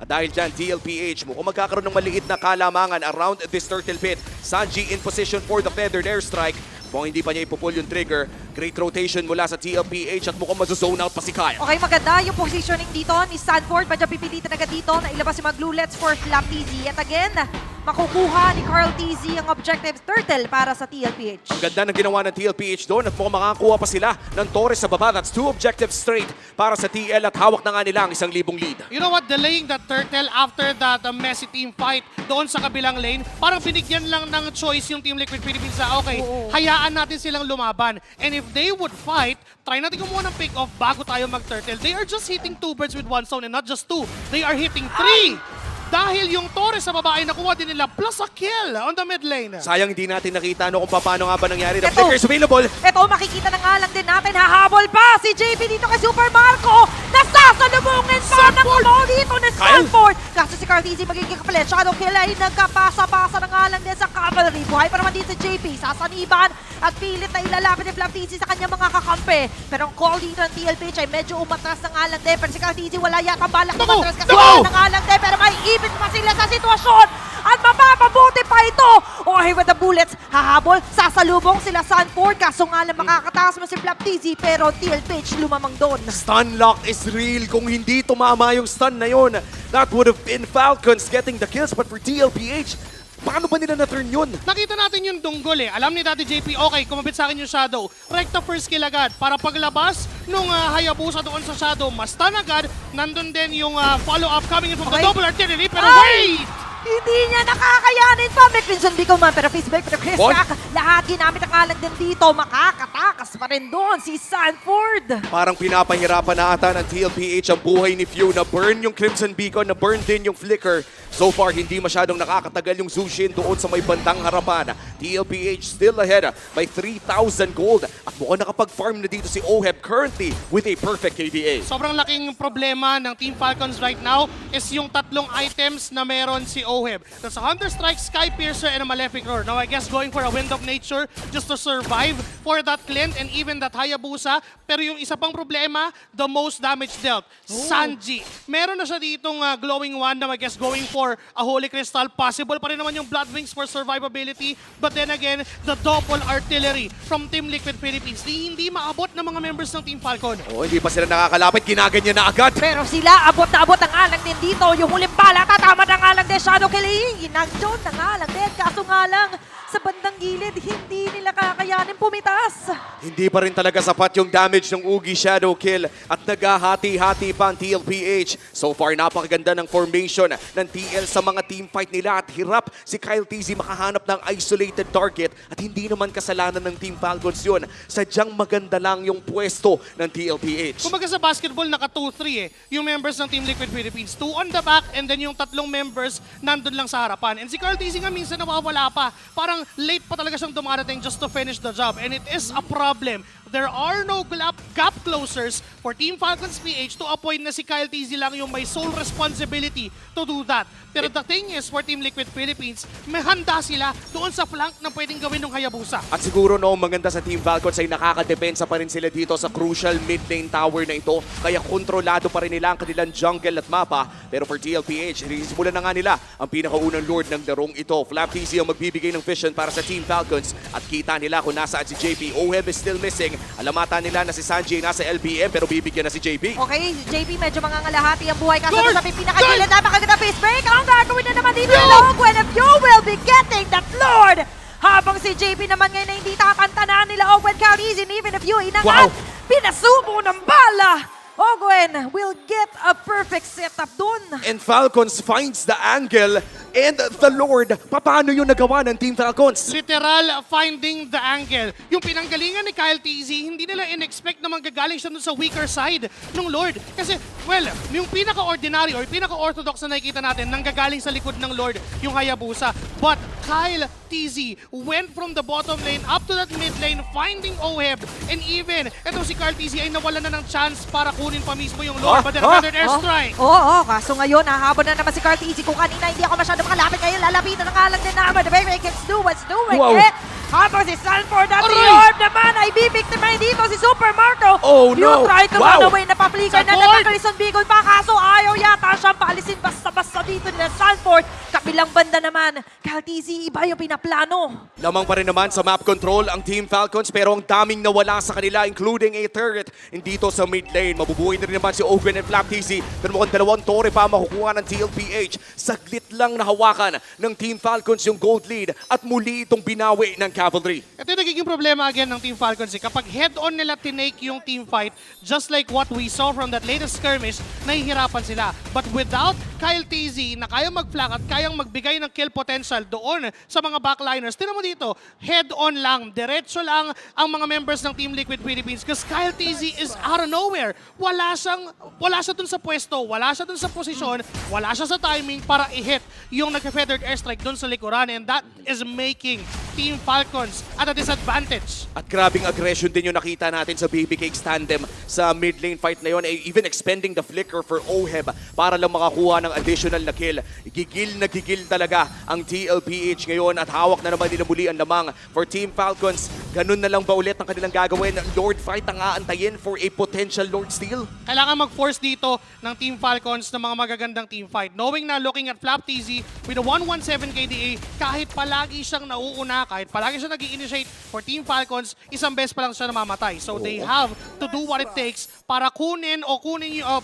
At dahil dyan, TLPH mukhang magkakaroon ng maliit na kalamangan around this turtle pit. Sanji in position for the feathered airstrike. Kung hindi pa niya ipupull yung trigger, great rotation mula sa TLPH at mukhang mazo-zone out pa si Kyle. Okay, maganda yung positioning dito ni Stanford. Medyo pipilitan agad dito na ilabas si Maglulets for Flap TZ. At again, makukuha ni Carl TZ ang objective turtle para sa TLPH. Ang ganda ng ginawa ng TLPH doon at mukhang makakakuha pa sila ng Torres sa baba. That's 2 objectives straight para sa TL at hawak na nga nila ang 1,000 lead. You know what? Delaying that turtle after that messy team fight doon sa kabilang lane, parang binigyan lang ng choice yung Team Liquid Philippines na okay, hayaan natin silang lumaban. And if they would fight, try natin kumuha ng pick-off bago tayo mag-turtle. They are just hitting 2 birds with 1 stone and not just 2. They are hitting 3! Dahil yung Torres sa baba ay nakuha din nila plus a kill on the mid lane. Sayang hindi natin nakita kung paano nga ba nangyari. The flicker is available. Ito, makikita na nga lang din natin. Hahabol pa si JP dito kay Super Marco. Nasasalubungin pa ng ball dito ni Stanford. Kaso si Cartesi magiging kapalit. Shadow kill ay nagkapasa-pasa na nga lang din sa cavalry. Buhay pa naman din si JP. Sasaniban at pilit na ilalapit ni Flaptisi sa kanyang mga kakampi. Pero ang call dito ng TLPH ay medyo umatras na nga lang din. Pero si Cartesi wala yata balak umatras kasi na nga lang din. Pero may ibig pa sila sa sitwasyon. At mapapabuti pa ito. Okay with the bullets. Hahabol. Sasalubong sila Stanford. Kaso nga lang makakataas mo si Flaptisi. Pero TLPH lumamang doon. Stun lock is real. Kung hindi tumama yung stun na yun, that would have been Falcons getting the kills. But for TLPH, paano ba nila na-turn yun? Nakita natin yung dunggol eh. Alam ni Daddy JP, okay, kumabit sa akin yung Shadow. Rekta first kill agad. Para paglabas nung Hayabusa doon sa Shadow, mas stun agad. Nandun din yung follow-up coming in from the double artillery. Pero wait! Hindi niya nakakayanin pa. May Crimson Beacon man, pero face break, pero Chris Crack. Lahat ginamit ang kalag din dito. Makakatakas pa rin doon si Stanford. Parang pinapahirapan na ata ng TLPH ang buhay ni Few. Na-burn yung Crimson Beacon, na-burn din yung Flicker. So far, hindi masyadong nakakatagal yung Zushin doon sa may bandang harapan. TLPH still ahead by 3,000 gold. At mukhang nakapag-farm na dito si Oheb currently with a perfect KDA. Sobrang laking problema ng Team Falcons right now is yung tatlong items na meron si Oheb. That's a Hunter Strike, Sky Piercer, and a Malefic Roar. Now I guess going for a Wind of Nature just to survive for that Clint and even that Hayabusa. Pero yung isa pang problema, the most damage dealt. Sanji. Meron na siya ditong glowing wand na I guess going for a Holy Crystal. Possible pa rin naman yung Blood Wings for survivability. But then again, the double artillery from Team Liquid Philippines. Hindi maabot ng mga members ng Team Falcon. Oh, hindi pa sila nakakalapit. Ginaganyan na agad. Pero sila, abot na abot ang alang din dito. Yung huling bala, tatama na nga lang din Shadow Killing. Nag-zone na nga lang din. Kaso nga lang, sa bandang gilid, hindi nila kakayanin pumitas. Hindi pa rin talaga sapat yung damage ng Ugi Shadow Kill at naghahati-hati pa ang TLPH. So far, napakaganda ng formation ng TL sa mga teamfight nila at hirap si Kyle TZ makahanap ng isolated target at hindi naman kasalanan ng Team Falcons yun. Sadyang maganda lang yung pwesto ng TLPH. Kumbaga sa basketball, naka 2-3 yung members ng Team Liquid Philippines. 2 on the back and then yung tatlong members nandun lang sa harapan. And si Carl TZ nga minsan nawawala pa. Parang late pa talaga siyang dumarating just to finish the job. And it is a problem. There are no gap closers for Team Falcons PH to a point na si Kyle TZ lang yung may sole responsibility to do that. Pero the thing is, for Team Liquid Philippines, may handa sila doon sa flank na pwedeng gawin ng Hayabusa. At siguro noong maganda sa Team Falcons ay nakakadepensa pa rin sila dito sa crucial mid lane tower na ito. Kaya kontrolado pa rin nila ang kanilang jungle at mapa. Pero for TLPH, sinisimulan na nga nila ang pinakaunang lord ng larong ito. Flap TZ ang magbibigay ng vision para sa Team Falcons. At kita nila kung nasaan si JP. Oheb is still missing. Alamata nila na si Sanji nasa LBM pero bibigyan na si JP. Okay, JP medyo mangangalahati ang buhay kasi sa pinakagilid. Napakaganda face break. Ang gagawin na naman dito ng Gwen if you will be getting that Lord. Habang si JP naman ngayon na hindi tatantanan nila Ogwen Count Easy and even if you inangat, pinasubo ng bala. Ogwen will get a perfect setup dun. And Falcons finds the angle and the Lord. Paano yung nagawa ng Team Falcons? Literal finding the angle. Yung pinanggalingan ni Kyle TZ, hindi nila in-expect na manggagaling siya dun sa weaker side ng Lord. Kasi, well, yung pinaka-ordinary or pinaka-orthodox na nakikita natin, nanggagaling sa likod ng Lord, yung Hayabusa. But Kyle TZ went from the bottom lane up to that mid lane, finding Oheb. And even, eto si Kyle TZ ay nawala na ng chance para kunin pa mismo yung Lord. But then another airstrike. Oo, kaso ngayon, hahabol na naman si Carl TZ. Kung kanina hindi ako masyado makalapit ngayon, lalapitan na nga lang din naman. The very kicks do what's doing it. Habang si Sanford at si Orb naman ay bibiktima dito si Super Marco. Oh no! You try to run away na paplikan na nagkakalison bigol pa kaso ayaw yata siyang paalisin basta-basta dito nila Sanford. Kabilang banda naman, Carl TZ, iba yung pinaplano. Lamang pa rin naman sa map control ang Team Falcons pero ang daming nawala sa kanila including a turret dito sa mid lane. Mabubuhay na rin naman si Ogwen and Flap TZ pero mukhang dalawang tore pa makukuha ng TLPH. Saglit lang nahawakan ng Team Falcons yung gold lead at muli itong binawi ng Cavalry. Ito yung nagiging problema again ng Team Falcons. Kapag head-on nila tinake yung team fight, just like what we saw from that latest skirmish, nahihirapan sila. But without Kyle TZ na kayang mag-flank at kayang magbigay ng kill potential doon sa mga backliners, tinan mo dito, head-on lang, diretso lang ang mga members ng Team Liquid Philippines because Kyle TZ is out of nowhere. Wala siya dun sa pwesto, wala siya dun sa posisyon, wala siya sa timing para i-hit yung nagka-feathered airstrike dun sa likuran and that is making Team Falcons at a disadvantage. At grabing aggression din yung nakita natin sa Baby Cakes tandem sa mid lane fight na yun. Even expending the flicker for Oheb para lang makakuha ng additional na kill. Gigil na gigil talaga ang TLPH ngayon at hawak na naman nila muli ang lamang for Team Falcons. Ganun na lang ba ulit ang kanilang gagawin? Lord fight ang aantayin for a potential Lord steal? Kailangan mag-force dito ng Team Falcons ng mga magagandang team fight. Knowing na looking at Flap TZ with a 117 KDA, kahit palagi siyang nauuna, kahit palagi siya nag-i-initiate for Team Falcons, isang beses pa lang siya namamatay. So they have to do what it takes para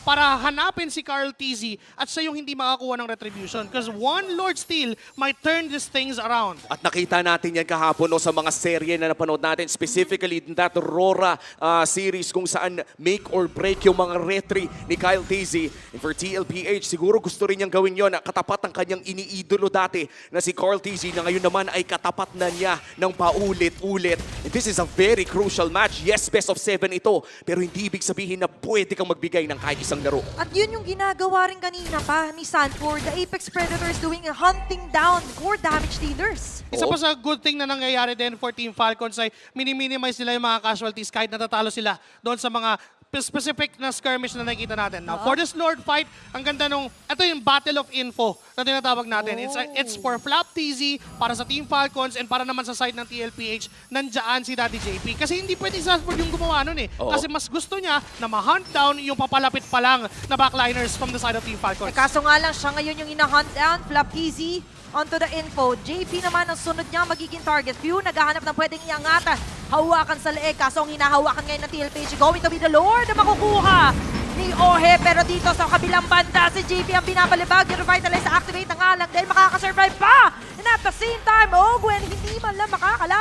para hanapin si Carl TZ at siya yung hindi makakuha ng retribution. Because one Lord steal might turn these things around. At nakita natin yan kahapon sa mga serye na napanood natin, specifically in that Aurora series kung saan make or break yung mga retry ni Kyle TZ. And for TLPH, siguro gusto rin niyang gawin yon katapat ang kanyang iniidolo dati na si Carl TZ na ngayon naman ay katapat na niya ng paulit-ulit. And this is a very crucial match. Yes, best of 7 ito, pero hindi ibig sabihin na pwede kang magbigay ng kahit isang laro. At yun yung ginagawa rin kanina pa ni Sanford. The Apex Predators doing a hunting down core damage dealers. Isa pa sa good thing na nangyayari din for Team Falcons ay minimize nila yung mga casualties kahit natatalo sila doon sa mga specific na skirmish na nakikita natin. Now, for this Lord fight, ang ganda nung, ito yung Battle of Info na tinatawag natin. It's for Flap TZ, para sa Team Falcons, and para naman sa side ng TLPH, nandyan si Daddy JP. Kasi hindi pwede Sanford yung gumawa nun eh. Kasi mas gusto niya na ma-hunt down yung papalapit pa lang na backliners from the side of Team Falcons. Kaso nga lang, siya ngayon yung ina-hunt down, Flap TZ, onto the info. JP naman ang sunod niya magiging target. Few naghahanap ng pwedeng iangatan. Hawakan sa leeg. Kaso ang hinahawakan ngayon ng TLPH going to be the Lord na makukuha ni Ohe. Pero dito sa kabilang banda, si JP ang binapalibag. I-revitalize, activate na nga lang dahil makakasurvive pa. And at the same time, Ogwen hindi man lang makakalapit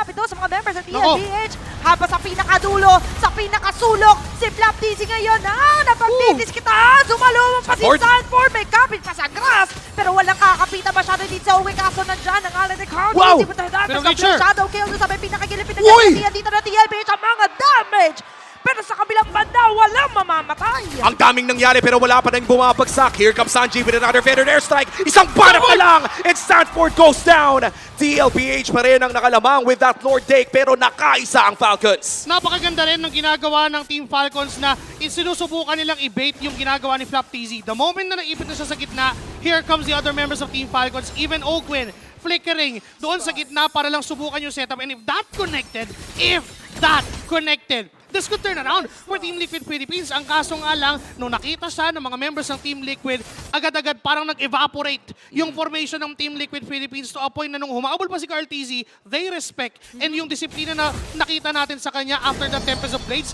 ng TLPH. Habang sa pinakadulo, sa pinakasulok, si Flap TZ ngayon. Napagtitis kita! Sumalumang pa si Sanford. May kapit pa sa grass. Pero walang kakapita masyado dito sa uwi. Kaso nandyan ang alam ni Carl. Wow! Pero shadow kill sa may pinakagilip. Pinagkakatiyan dito na TLPH ang mga damage. Pero sa kabilang banda, walang mamamatay. Ang daming nangyari pero wala pa nang bumabagsak. Here comes Sanji with another feathered airstrike. Isang bala pa lang and Stanford goes down. TLPH pa rin ang nakalamang with that Lord Take pero nakaisa ang Falcons. Napakaganda rin ng ginagawa ng Team Falcons na sinusubukan nilang i-bait yung ginagawa ni Flap TZ. The moment na naipit na siya sa gitna, here comes the other members of Team Falcons, even Oakwin, flickering doon sa gitna para lang subukan yung setup. And if that connected, this could turn around for Team Liquid Philippines. Ang kaso nga lang, nung nakita siya ng mga members ng Team Liquid, agad-agad parang nag-evaporate yung formation ng Team Liquid Philippines to a point na nung humaabol pa si Carl TZ, they respect. And yung disiplina na nakita natin sa kanya after the Tempest of Blades,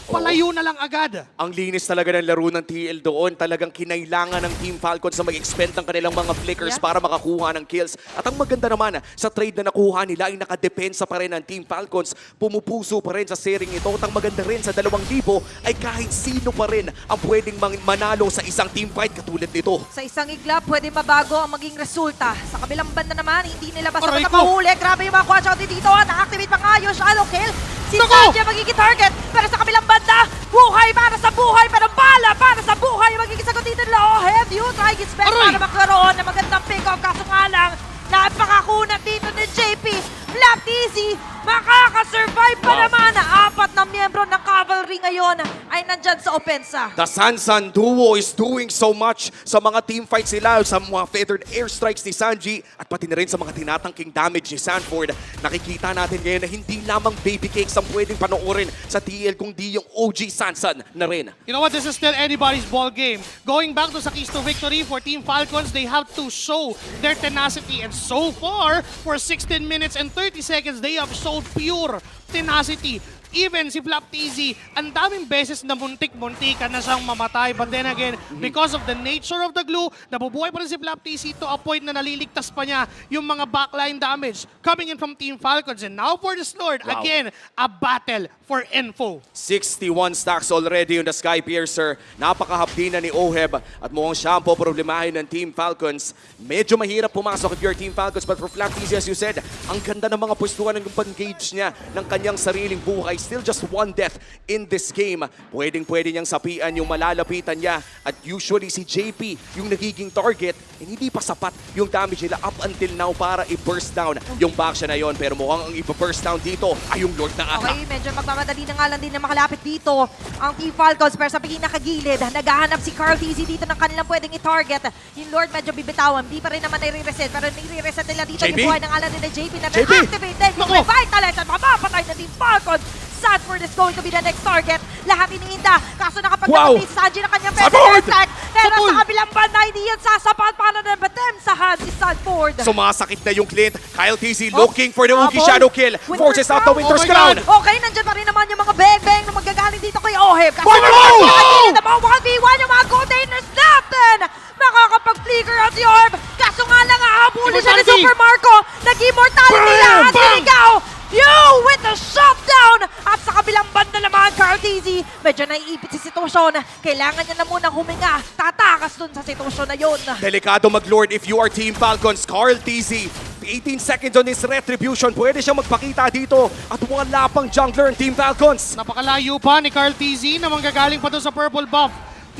palayo na lang agad. Ang linis talaga ng laro ng TL doon. Talagang kinailangan ng Team Falcons na mag-expend ng kanilang mga flickers para makakuha ng kills. At ang maganda naman, sa trade na nakuha nila ay nakadepensa pa rin ng Team Falcons. Pumupuso pa rin sa sharing ito. At ang maganda rin sa 2,000 ay kahit sino pa rin ang pwedeng manalo sa isang team fight katulad nito. Sa isang iglap, pwede mabago ang maging resulta. Sa kabilang banda naman, hindi nila basta-basta mahuli. Grabe yung mga quad shot dito. Na-activate pa nga yung shallow kill. Si Sanji magiging target. Pero sa kabilang banda, buhay para sa buhay. Pero bala para sa buhay. Magiging sagot dito nila. Oh, have you tried his best para magkaroon ng magandang pick-up. Kaso nga lang, napakakunat dito ni JP. Flap TZ, makakasurvive pa naman. Apat na miyembro ng cavalry ngayon ay nandyan sa opensa. The Sansan duo is doing so much sa mga team fights nila, sa mga feathered airstrikes ni Sanji at pati na rin sa mga tinatangking damage ni Sanford. Nakikita natin ngayon na hindi lamang baby cakes ang pwedeng panoorin sa TL kundi yung OG Sansan na rin. You know what? This is still anybody's ball game. Going back to sa keys to victory for Team Falcons, they have to show their tenacity. And so far, for 16 minutes and 30 seconds, they have showed pure tenacity. Even si Flap TZ, ang daming beses na muntik-muntikan na siyang mamatay. But then again, because of the nature of the glue, nabubuhay pa rin si Flap TZ to a point na naliligtas pa niya yung mga backline damage coming in from Team Falcons. And now for this Lord, again, a battle for info. 61 stacks already on the Sky Piercer. Napakahapdi na ni Oheb at mukhang siya ang poproblemahin ng Team Falcons. Medyo mahirap pumasok if you're Team Falcons, but for Flap TZ, as you said, ang ganda ng mga pwestuhan ng pang-gauge niya ng kanyang sariling buhay. Still just one death in this game. Pwedeng-pwede niyang sapian yung malalapitan niya. At usually si JP yung nagiging target. Hindi pa sapat yung damage nila up until now para i-burst down yung backsya na yon. Pero mukhang ang i-burst down dito ay yung Lord na ata. Okay, medyo magmamadali na nga lang din na makalapit dito ang Team Falcons. Pero sa pinakagilid, naghahanap si Carl TZ dito ng kanilang pwedeng i-target. Yung Lord medyo bibitawan. Di pa rin naman nai-reset. Pero nai-reset nila dito yung buhay ng alam nila JP na na-activated. Yung revitalize at mapapatay na Team Falcons. Sanford is going to be the next target. Lahat iniinda. Kaso nakapag-nakapit si Sanji na kanyang feather attack. Pero sa kabilang banda, hindi yan sasapat para na batemsahan si Sanford. Sumasakit na yung Clint. Kyle TZ looking for the Ugi Shadow Kill. Forces out the Winter's Crown. Okay, nandyan pa rin naman yung mga bang-bang na magagaling dito kay Oheb. Kaso nakapag-nakapit na mga 1v1 yung mga containers natin. Makakapag-flicker out si Orb. Kaso nga lang, hahabulin siya ni Super Marco. Nag-immortality na at iligaw. You with the shutdown! At sa kabilang banda naman, Carl TZ, medyo naiipit si sitwasyon. Kailangan niya na munang huminga. Tatakas dun sa sitwasyon na yun. Delikado mag-Lord if you are Team Falcons. Carl TZ, 18 seconds on his retribution. Pwede siya magpakita dito. At wala pang jungler ng Team Falcons. Napakalayo pa ni Carl TZ na manggagaling pa doon sa purple buff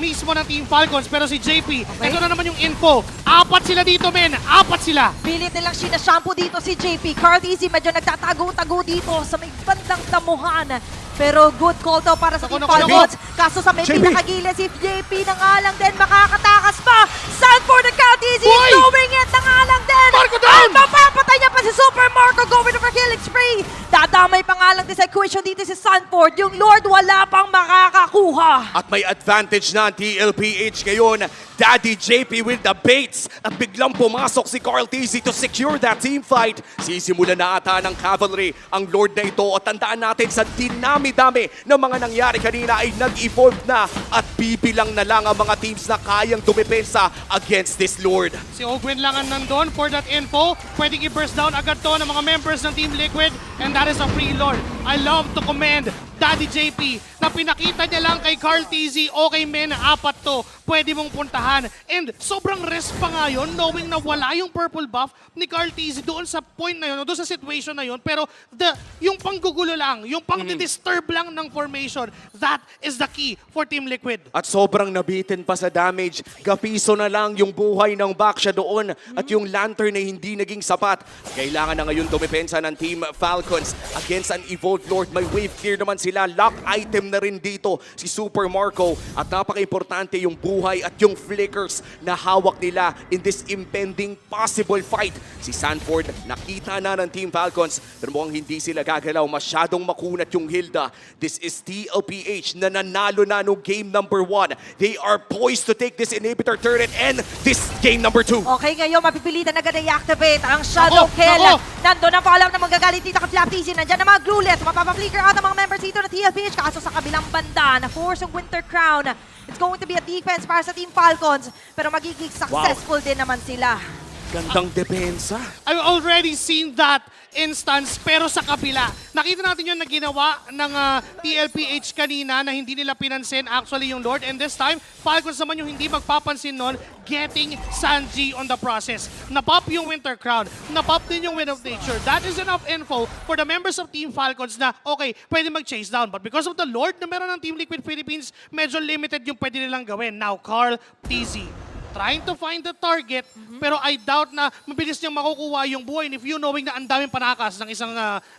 mismo ng Team Falcons. Pero si JP, ito na naman yung info. Apat sila dito, men. Apat sila. Pilit nilang sinashampoo dito si JP. Carl TZ medyo nagtatago-tago dito sa may bandang damuhan. Pero good call daw para sa Team Falcons. Kaso sa may pinakagilid si JP na nga lang din makakatakas pa. Sanford and Carl TZ doing it na nga lang din. Marco down! At mapapatay niya pa si Super Marco going for killing spree. Dadamay pa nga lang din sa equation dito si Sanford. Yung Lord wala pang makakakuha. At may advantage na ang TLPH ngayon. Daddy JP with the baits at biglang pumasok si Carl TZ to secure that team fight. Sisimulan na ata ng cavalry ang Lord na ito at tandaan natin sa dinami-dami ng mga nangyari kanina ay nag-evolve na at bibilang na lang ang mga teams na kayang dumepensa against this Lord. Si Ogwin lang ang nandun for that info. Pwedeng i-burst down agad to ng mga members ng Team Liquid and that is a free Lord. I love to commend Daddy JP na pinakita niya lang kay Carl TZ, okay men, 4 to, pwede mong puntahan. And sobrang risk pa nga yun, knowing na wala yung purple buff ni Carl TZ doon sa point na yun, doon sa situation na yun. Pero yung panggugulo lang, yung pang-disturb lang ng formation, that is the key for Team Liquid. At sobrang nabitin pa sa damage. Gapiso na lang yung buhay ng Baksha doon at yung lantern na hindi naging sapat. Kailangan na ngayon dumepensa ng Team Falcons against an Evolved Lord. May wave clear naman sila. Lock item na rin dito si Super Marco. At napaka-importante yung buhay at yung flickers na hawak nila in this impending possible fight. Si Sanford nakita na ng Team Falcons pero mukhang hindi sila gagalaw. Masyadong makunat yung Hilda. This is TLPH na nanalo na no game number 1. They are poised to take this inhibitor turret and this game number 2. Okay, ngayon mapipilitan agad na i-activate ang Shadow Kill. Nandun ang paalam na magagalit dito kay Flap TZ. Nandiyan na mga glueless. Mapapaflicker out ang mga members dito ng TLPH. Kaso sa kabilang banda, na-force ang Winter Crown. It's going to be a defense para sa Team Falcons. Pero magiging successful din naman sila. Gandang depensa. I've already seen that instance pero sa kabila. Nakita natin yun na ginawa ng TLPH kanina na hindi nila pinansin actually yung Lord. And this time, Falcons naman yung hindi magpapansin nun, getting Sanji on the process. Napop yung Winter Crown. Napop din yung Wind of Nature. That is enough info for the members of Team Falcons na okay, pwede mag-chase down. But because of the Lord na meron ng Team Liquid Philippines, medyo limited yung pwede nilang gawin. Now, Carl TZ trying to find the target, pero I doubt na mabilis niyang makukuha yung buhay if you knowing na ang daming panakas ng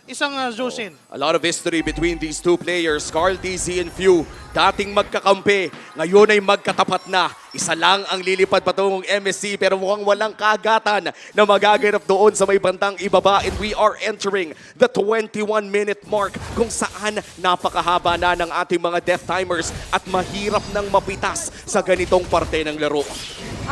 isang Joshin. A lot of history between these two players, Carl TZ and Few. Dating magkakampi, ngayon ay magkatapat na. Isa lang ang lilipad patungong MSC pero mukhang walang kagatan na magaganap doon sa may bandang ibaba. And we are entering the 21-minute mark kung saan napakahaba na ng ating mga death timers at mahirap nang mapitas sa ganitong parte ng laro.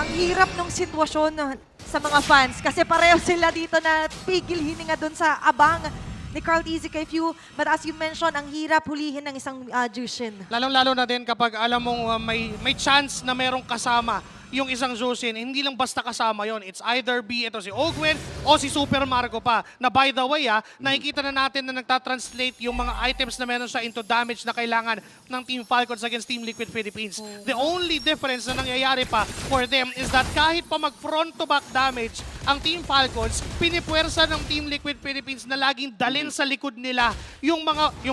Ang hirap ng sitwasyon sa mga fans kasi pareho sila dito na pigil hininga dun sa abang ni Carl TZ kay Few. But as you mentioned, ang hirap hulihin ng isang Jushin. Lalong-lalo na din kapag alam mong may chance na merong kasama yung isang Joshin, hindi lang basta kasama yon. It's either be ito si Ogwin o si Super Marco pa. Na by the way, nakikita na natin na nagtatranslate yung mga items na meron siya into damage na kailangan ng Team Falcons against Team Liquid Philippines. The only difference na nangyayari pa for them is that kahit pa mag-front to back damage ang Team Falcons, pinipuwersa ng Team Liquid Philippines na laging dalin sa likod nila yung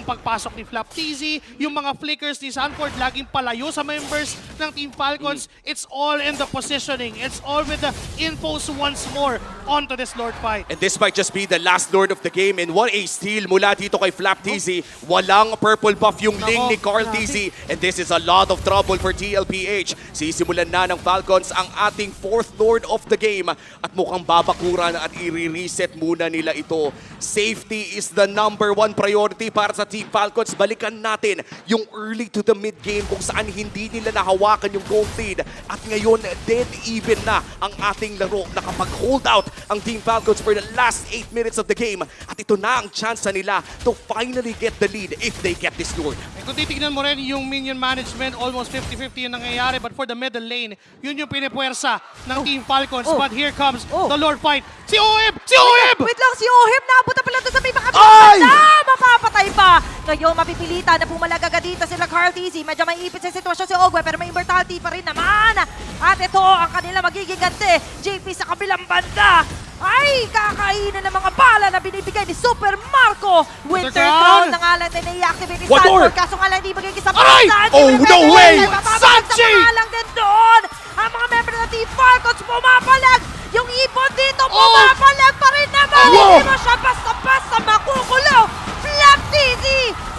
pagpasok ni Flap TZ, yung mga flickers ni Sanford, laging palayo sa members ng Team Falcons. It's all in the positioning. It's all with the infos once more onto this Lord fight. And this might just be the last Lord of the game. And what a steal mula dito kay Flap TZ. Walang purple buff yung Ling ni Carl TZ. And this is a lot of trouble for TLPH. Sisimulan na ng Falcons ang ating 4th Lord of the game. At mukhang babakuran at i-reset muna nila ito. Safety is the #1 priority para sa Team Falcons. Balikan natin yung early to the mid game kung saan hindi nila nahawakan yung gold lead. At ngayon, dead even na ang ating laro. Nakapag-hold out ang Team Falcons for the last 8 minutes of the game. At ito na ang chance nila to finally get the lead if they get this Lord. Kung titignan mo rin yung minion management, almost 50-50 yung nangyayari. But for the middle lane, yun yung pinipuwersa ng Team Falcons. But here comes the Lord fight. Si Ohib! Si Ohib! Wait lang, si Ohib naabot na pala doon sa may makabilang na! Mapapatay pa! Ngayon, mapipilitan na pumalagaga dito sila Carl TZ. Medyo may ipit sa sitwasyon si Ogwe pero may immortality pa rin naman. At ito ang kanila magiging gante. JP sa kabilang banda. Ay, kakainin ng mga bala na binibigay ni Super Marco. Winter Crown na nga lang din na-i-activate ni Sanford. Kaso nga lang hindi magiging sa Sanji. Oh, no way! Sanji! Sa lang din doon. Ang mga member ng Team Falcons pumapalag. Yung ibon dito pumapalag pa rin naman. Hindi mo siya basta-basta makukulo. Flap TZ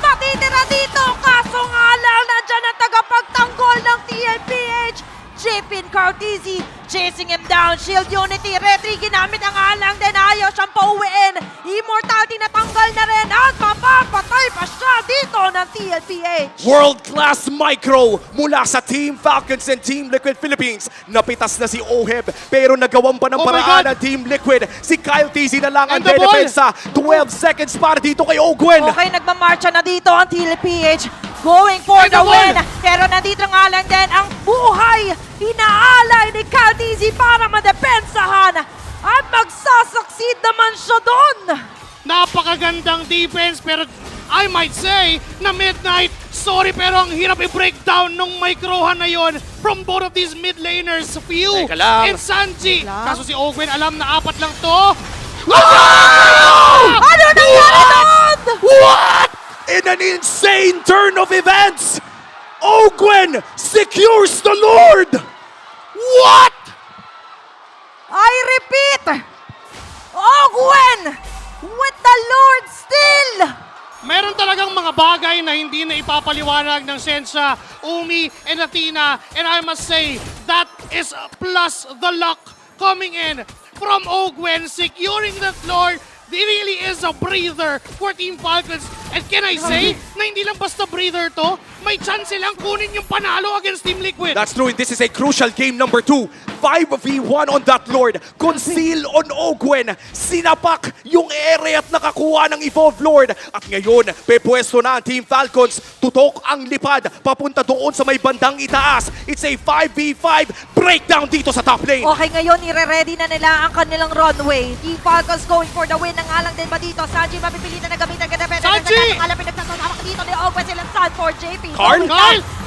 matitira dito. Kaso nga lang nandyan ang tagapagtanggol ng TLPH. JP and Carl TZ chasing him down. Shield Unity. Retry ginamit ang alang din. Ayaw siyang pauwiin. Immortality natanggal na rin. At mapapatay pa siya dito ng TLPH. World-class micro mula sa Team Falcons and Team Liquid Philippines. Napitas na si Oheb pero nagawan pa ng Oh my paraan ng God. Team Liquid. Si Kyle TZ na lang ang And the ball. dedepensa. 12 seconds para dito kay Ogwen. Okay, nagmamarcha na dito ang TLPH. Going for And the the win. ball. Pero nandito nga lang din ang buhay. Inaalay ni Caldizi para madepensahan. At magsasucceed naman siya doon. Napakagandang defense pero I might say na Midnight, sorry pero ang hirap i-breakdown nung microhan na yon from both of these mid laners, Few Teka lang. and Sanji. Kaso si Ogwen alam na 4 lang to. Ano nangyari doon? What? In an insane turn of events, Ogwen secures the Lord. What? I repeat, Ogwen with the Lord still. Meron talagang mga bagay na hindi na ipapaliwanag ng Sensha, Umi, and Athena. And I must say, that is plus the luck coming in from Ogwen, securing the floor. It really is a breather for Team Falcons. And can I say, na hindi lang basta breather to, may chance silang kunin yung panalo against Team Liquid. That's true. This is a crucial game number 2. 5v1 on that Lord. Conceal on Ogwen. Sinapak yung area at nakakuha ng Evolve Lord. At ngayon, pepwesto na ang Team Falcons. Tutok ang lipad. Papunta doon sa may bandang itaas. It's a 5v5 breakdown dito sa top lane. Okay, ngayon ire-ready na nila ang kanilang runway. Team Falcons going for the win. Nangalang din ba dito? Sanji mapipilitan na gamitan ka na. Sanji! Nangalang pinagsasamak dito ni Ogwen sila for JP. Carl?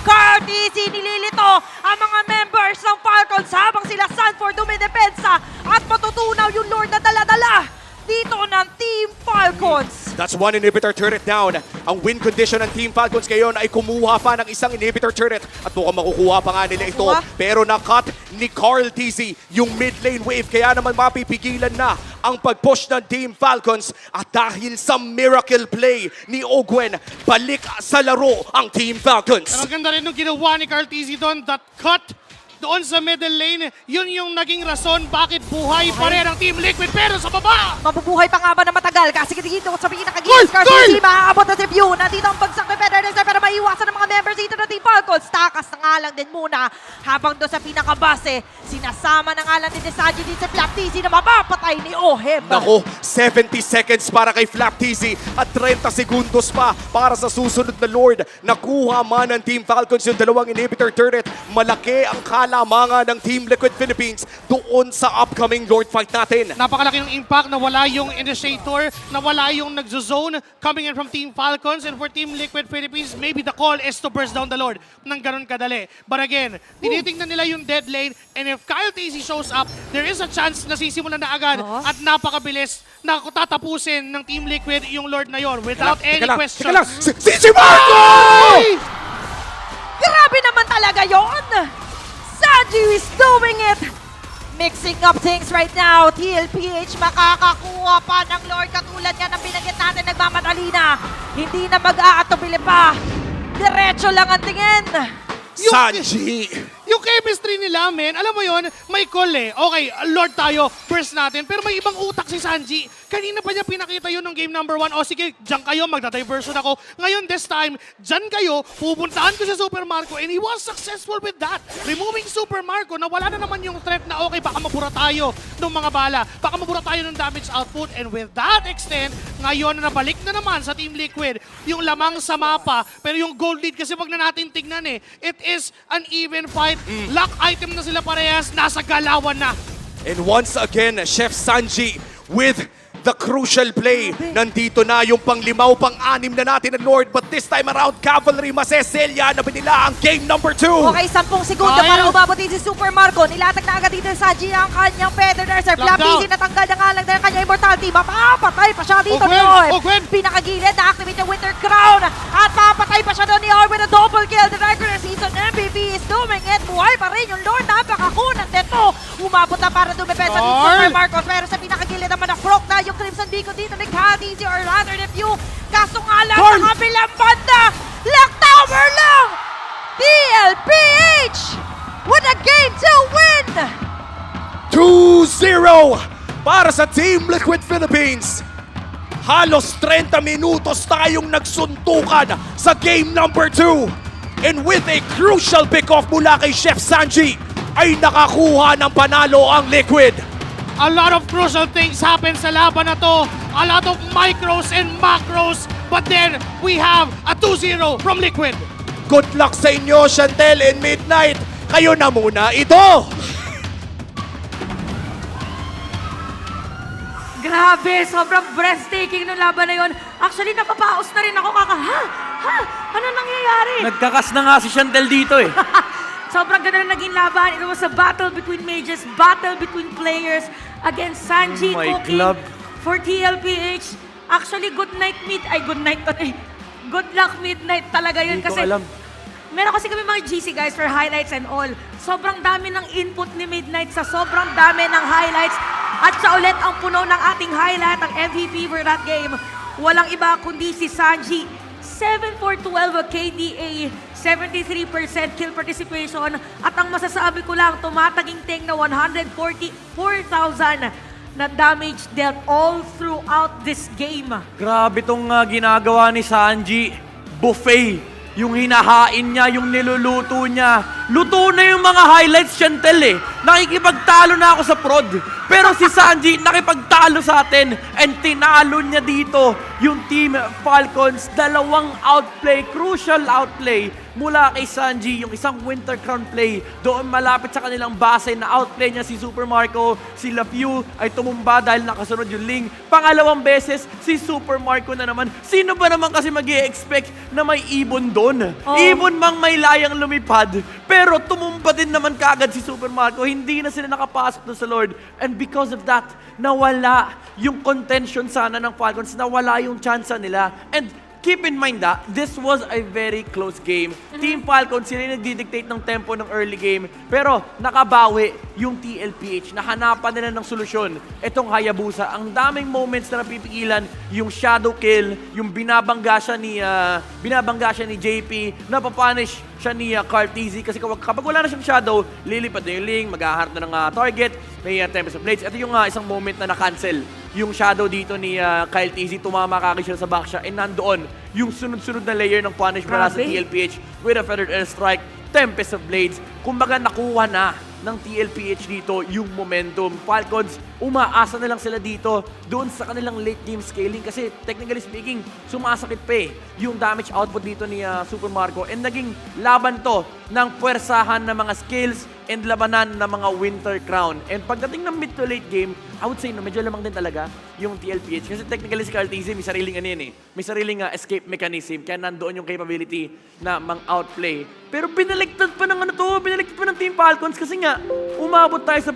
Carl DC nililito ang mga members ng Falcons habang sila Sanford dumidepensa at matutunaw yung Lord na dala-dala dito ng Team Falcons. That's one inhibitor turret down. Ang win condition ng Team Falcons ngayon ay kumuha pa ng isang inhibitor turret at mukhang makukuha pa nga nila ito. Pero na-cut ni Carl TZ yung mid lane wave kaya naman mapipigilan na ang pag-push ng Team Falcons at dahil sa miracle play ni Ogwen, balik sa laro ang Team Falcons. Pero ang ganda rin nung ginawa ni Carl TZ doon, that cut doon sa middle lane, yun yung naging rason bakit buhay pa rin ang Team Liquid pero sa baba! Mabubuhay pa nga ba na matagal? Kasi dito sa pinakagilid, Carl DC maaabot na si View. Nandito ang bagsak ni Federer pero maiwasan ng mga members dito ng Team Falcons. Takas na nga lang din muna habang doon sa pinakabase. Sinasama na nga lang din ni Sanji dito sa Flap TZ na mapapatay ni Oheb. Nako, 70 seconds para kay Flap TZ at 30 segundos pa para sa susunod na Lord. Nakuha man ng Team Falcons yung dalawang inhibitor turret. Malaki ang kalamangan ng Team Liquid Philippines doon sa upcoming Lord fight natin. Napakalaki ng impact na wala yung initiator, na wala yung nagzo-zone coming in from Team Falcons, and for Team Liquid Philippines, maybe the call is to burst down the Lord ng ganun kadali. But again, tinitingnan nila yung dead lane, and if Kyle TZ shows up, there is a chance na sisimulan na agad at napakabilis na tatapusin ng Team Liquid yung Lord na yon without any questions. Teka lang, si Marco! Grabe naman talaga yon! Sanji is doing it! Mixing up things right now. TLPH makakakuha pa ng Lord katulad nga ng binanggit natin, nagmamadali na. Hindi na mag-aatubili pa. Diretso lang ang tingin. Sanji! Yung chemistry nila, men, alam mo yon, may call eh. Okay, Lord tayo, burst natin. Pero may ibang utak si Sanji. Kanina pa niya pinakita yun ng game number 1. O sige, dyan kayo, magda-diversion ako. Ngayon, this time, dyan kayo, pupuntahan ko sa Super Marco. And he was successful with that. Removing Super Marco, na wala na naman yung threat na okay, baka mabura tayo ng mga bala. Baka mabura tayo ng damage output. And with that extent, ngayon na nabalik na naman sa Team Liquid yung lamang sa mapa. Pero yung gold lead, kasi wag na natin tignan eh. It is an even fight. Lock item na sila parehas, nasa galawan na. And once again, Chef Sanji with the crucial play. Nandito na yung pang-5, pang-6 na natin ng Lord. But this time around, Cavalry maseselya na binila ang game number 2. Okay, 10 segundo para umabot din si Super Marco. Nilatag na agad dito sa Sanji ang kanyang Federer. Sir Flap TZ natanggal na nga lang din ang kanyang immortality. Mapapatay pa siya dito ni Orb. Pinakagilid, na-activate yung Winter Crown. At papatay pa siya doon ni Orb with a double kill. The regular season MVP is doing it. Buhay pa rin yung Lord. Napakakunan dito. Umabot na para dumepensa ni Super Marcos. Pero sa pinakagilid naman na-proc na yung Crimson Beacon dito ni Khadiji or rather the View. Kaso nga lang sa kabilang banda. Lock Tower lang! TLPH with a game to win! 2-0 para sa Team Liquid Philippines. Halos 30 minutos tayong nagsuntukan sa game number 2. And with a crucial pick-off mula kay Chef Sanji, ay nakakuha ng panalo ang Liquid. A lot of crucial things happen sa laban na to. A lot of micros and macros. But then, we have a 2-0 from Liquid. Good luck sa inyo, Chantel and Midnight. Kayo na muna ito! Grabe, sobrang breathtaking nung laban na yun. Actually, napapaos na rin ako ano nangyayari? Nagkakas na nga si Chantel dito eh. Sobrang ganda na naging laban. It was a battle between mages, battle between players against Sanji, Oh my Cooking glove. for TLPH. Actually, good night, good night to eh. Good luck, Midnight talaga yun. Hindi ko Kasi alam. meron kasi kami mga GC guys for highlights and all. Sobrang dami ng input ni Midnight sa sobrang dami ng highlights. At siya ulit ang puno ng ating highlight, ang MVP for that game. Walang iba kundi si Sanji. 7-4-12 KDA, 73% kill participation. At ang masasabi ko lang, tumataginting na 144,000 na damage dealt all throughout this game. Grabe tong ginagawa ni Sanji. Buffet. Yung hinahain niya, yung niluluto niya. Luto na yung mga highlights, Chantel eh. Nakikipagtalo na ako sa prod. Pero si Sanji nakipagtalo sa atin. And tinalo niya dito yung Team Falcons. Dalawang outplay, crucial outplay mula kay Sanji. Yung isang Winter Crown play. Doon malapit sa kanilang base na outplay niya si Super Marco. Si LaFew ay tumumba dahil nakasunod yung Ling. Pangalawang beses, si Super Marco na naman. Sino ba naman kasi mag-i-expect na may ibon doon? Oh. Ibon mang may layang lumipad. Pero tumumba din naman kaagad si Super Marco. Hindi na sila nakapasok doon sa Lord. And because of that, nawala yung contention sana ng Falcons. Nawala yung chance nila. And keep in mind this was a very close game. Team Falcons, sila yung nagdidictate ng tempo ng early game. Pero nakabawi yung TLPH. Nahanapan nila ng solusyon. Itong Hayabusa, ang daming moments na napipigilan. Yung shadow kill, yung binabangga siya ni JP, napapunish siya ni Cartezy. Kasi kapag wala na siyang shadow, lilipad na yung Ling, mag-aharap na ng target, may Tempest of Blades. Ito yung isang moment na na-cancel. Yung shadow dito ni Kyle TZ, tumama kagad siya sa back siya, and nandoon yung sunod-sunod na layer ng punish mula sa TLPH with a Feathered Airstrike, Tempest of Blades. Kumbaga nakuha na ng TLPH dito yung momentum. Falcons, umaasa na lang sila dito doon sa kanilang late game scaling kasi technically speaking, sumasakit pa yung damage output dito ni Super Marco, and naging laban to ng puwersahan ng mga skills and labanan ng mga Winter Crown. And pagdating ng mid to late game, I would say no, medyo lamang din talaga yung TLPH kasi technically si Cartezy may sariling may sariling escape mechanism kaya nandoon yung capability na mang-outplay. Pero binaliktad pa ng binaliktad pa ng Team Falcons kasi nga umabot tayo sa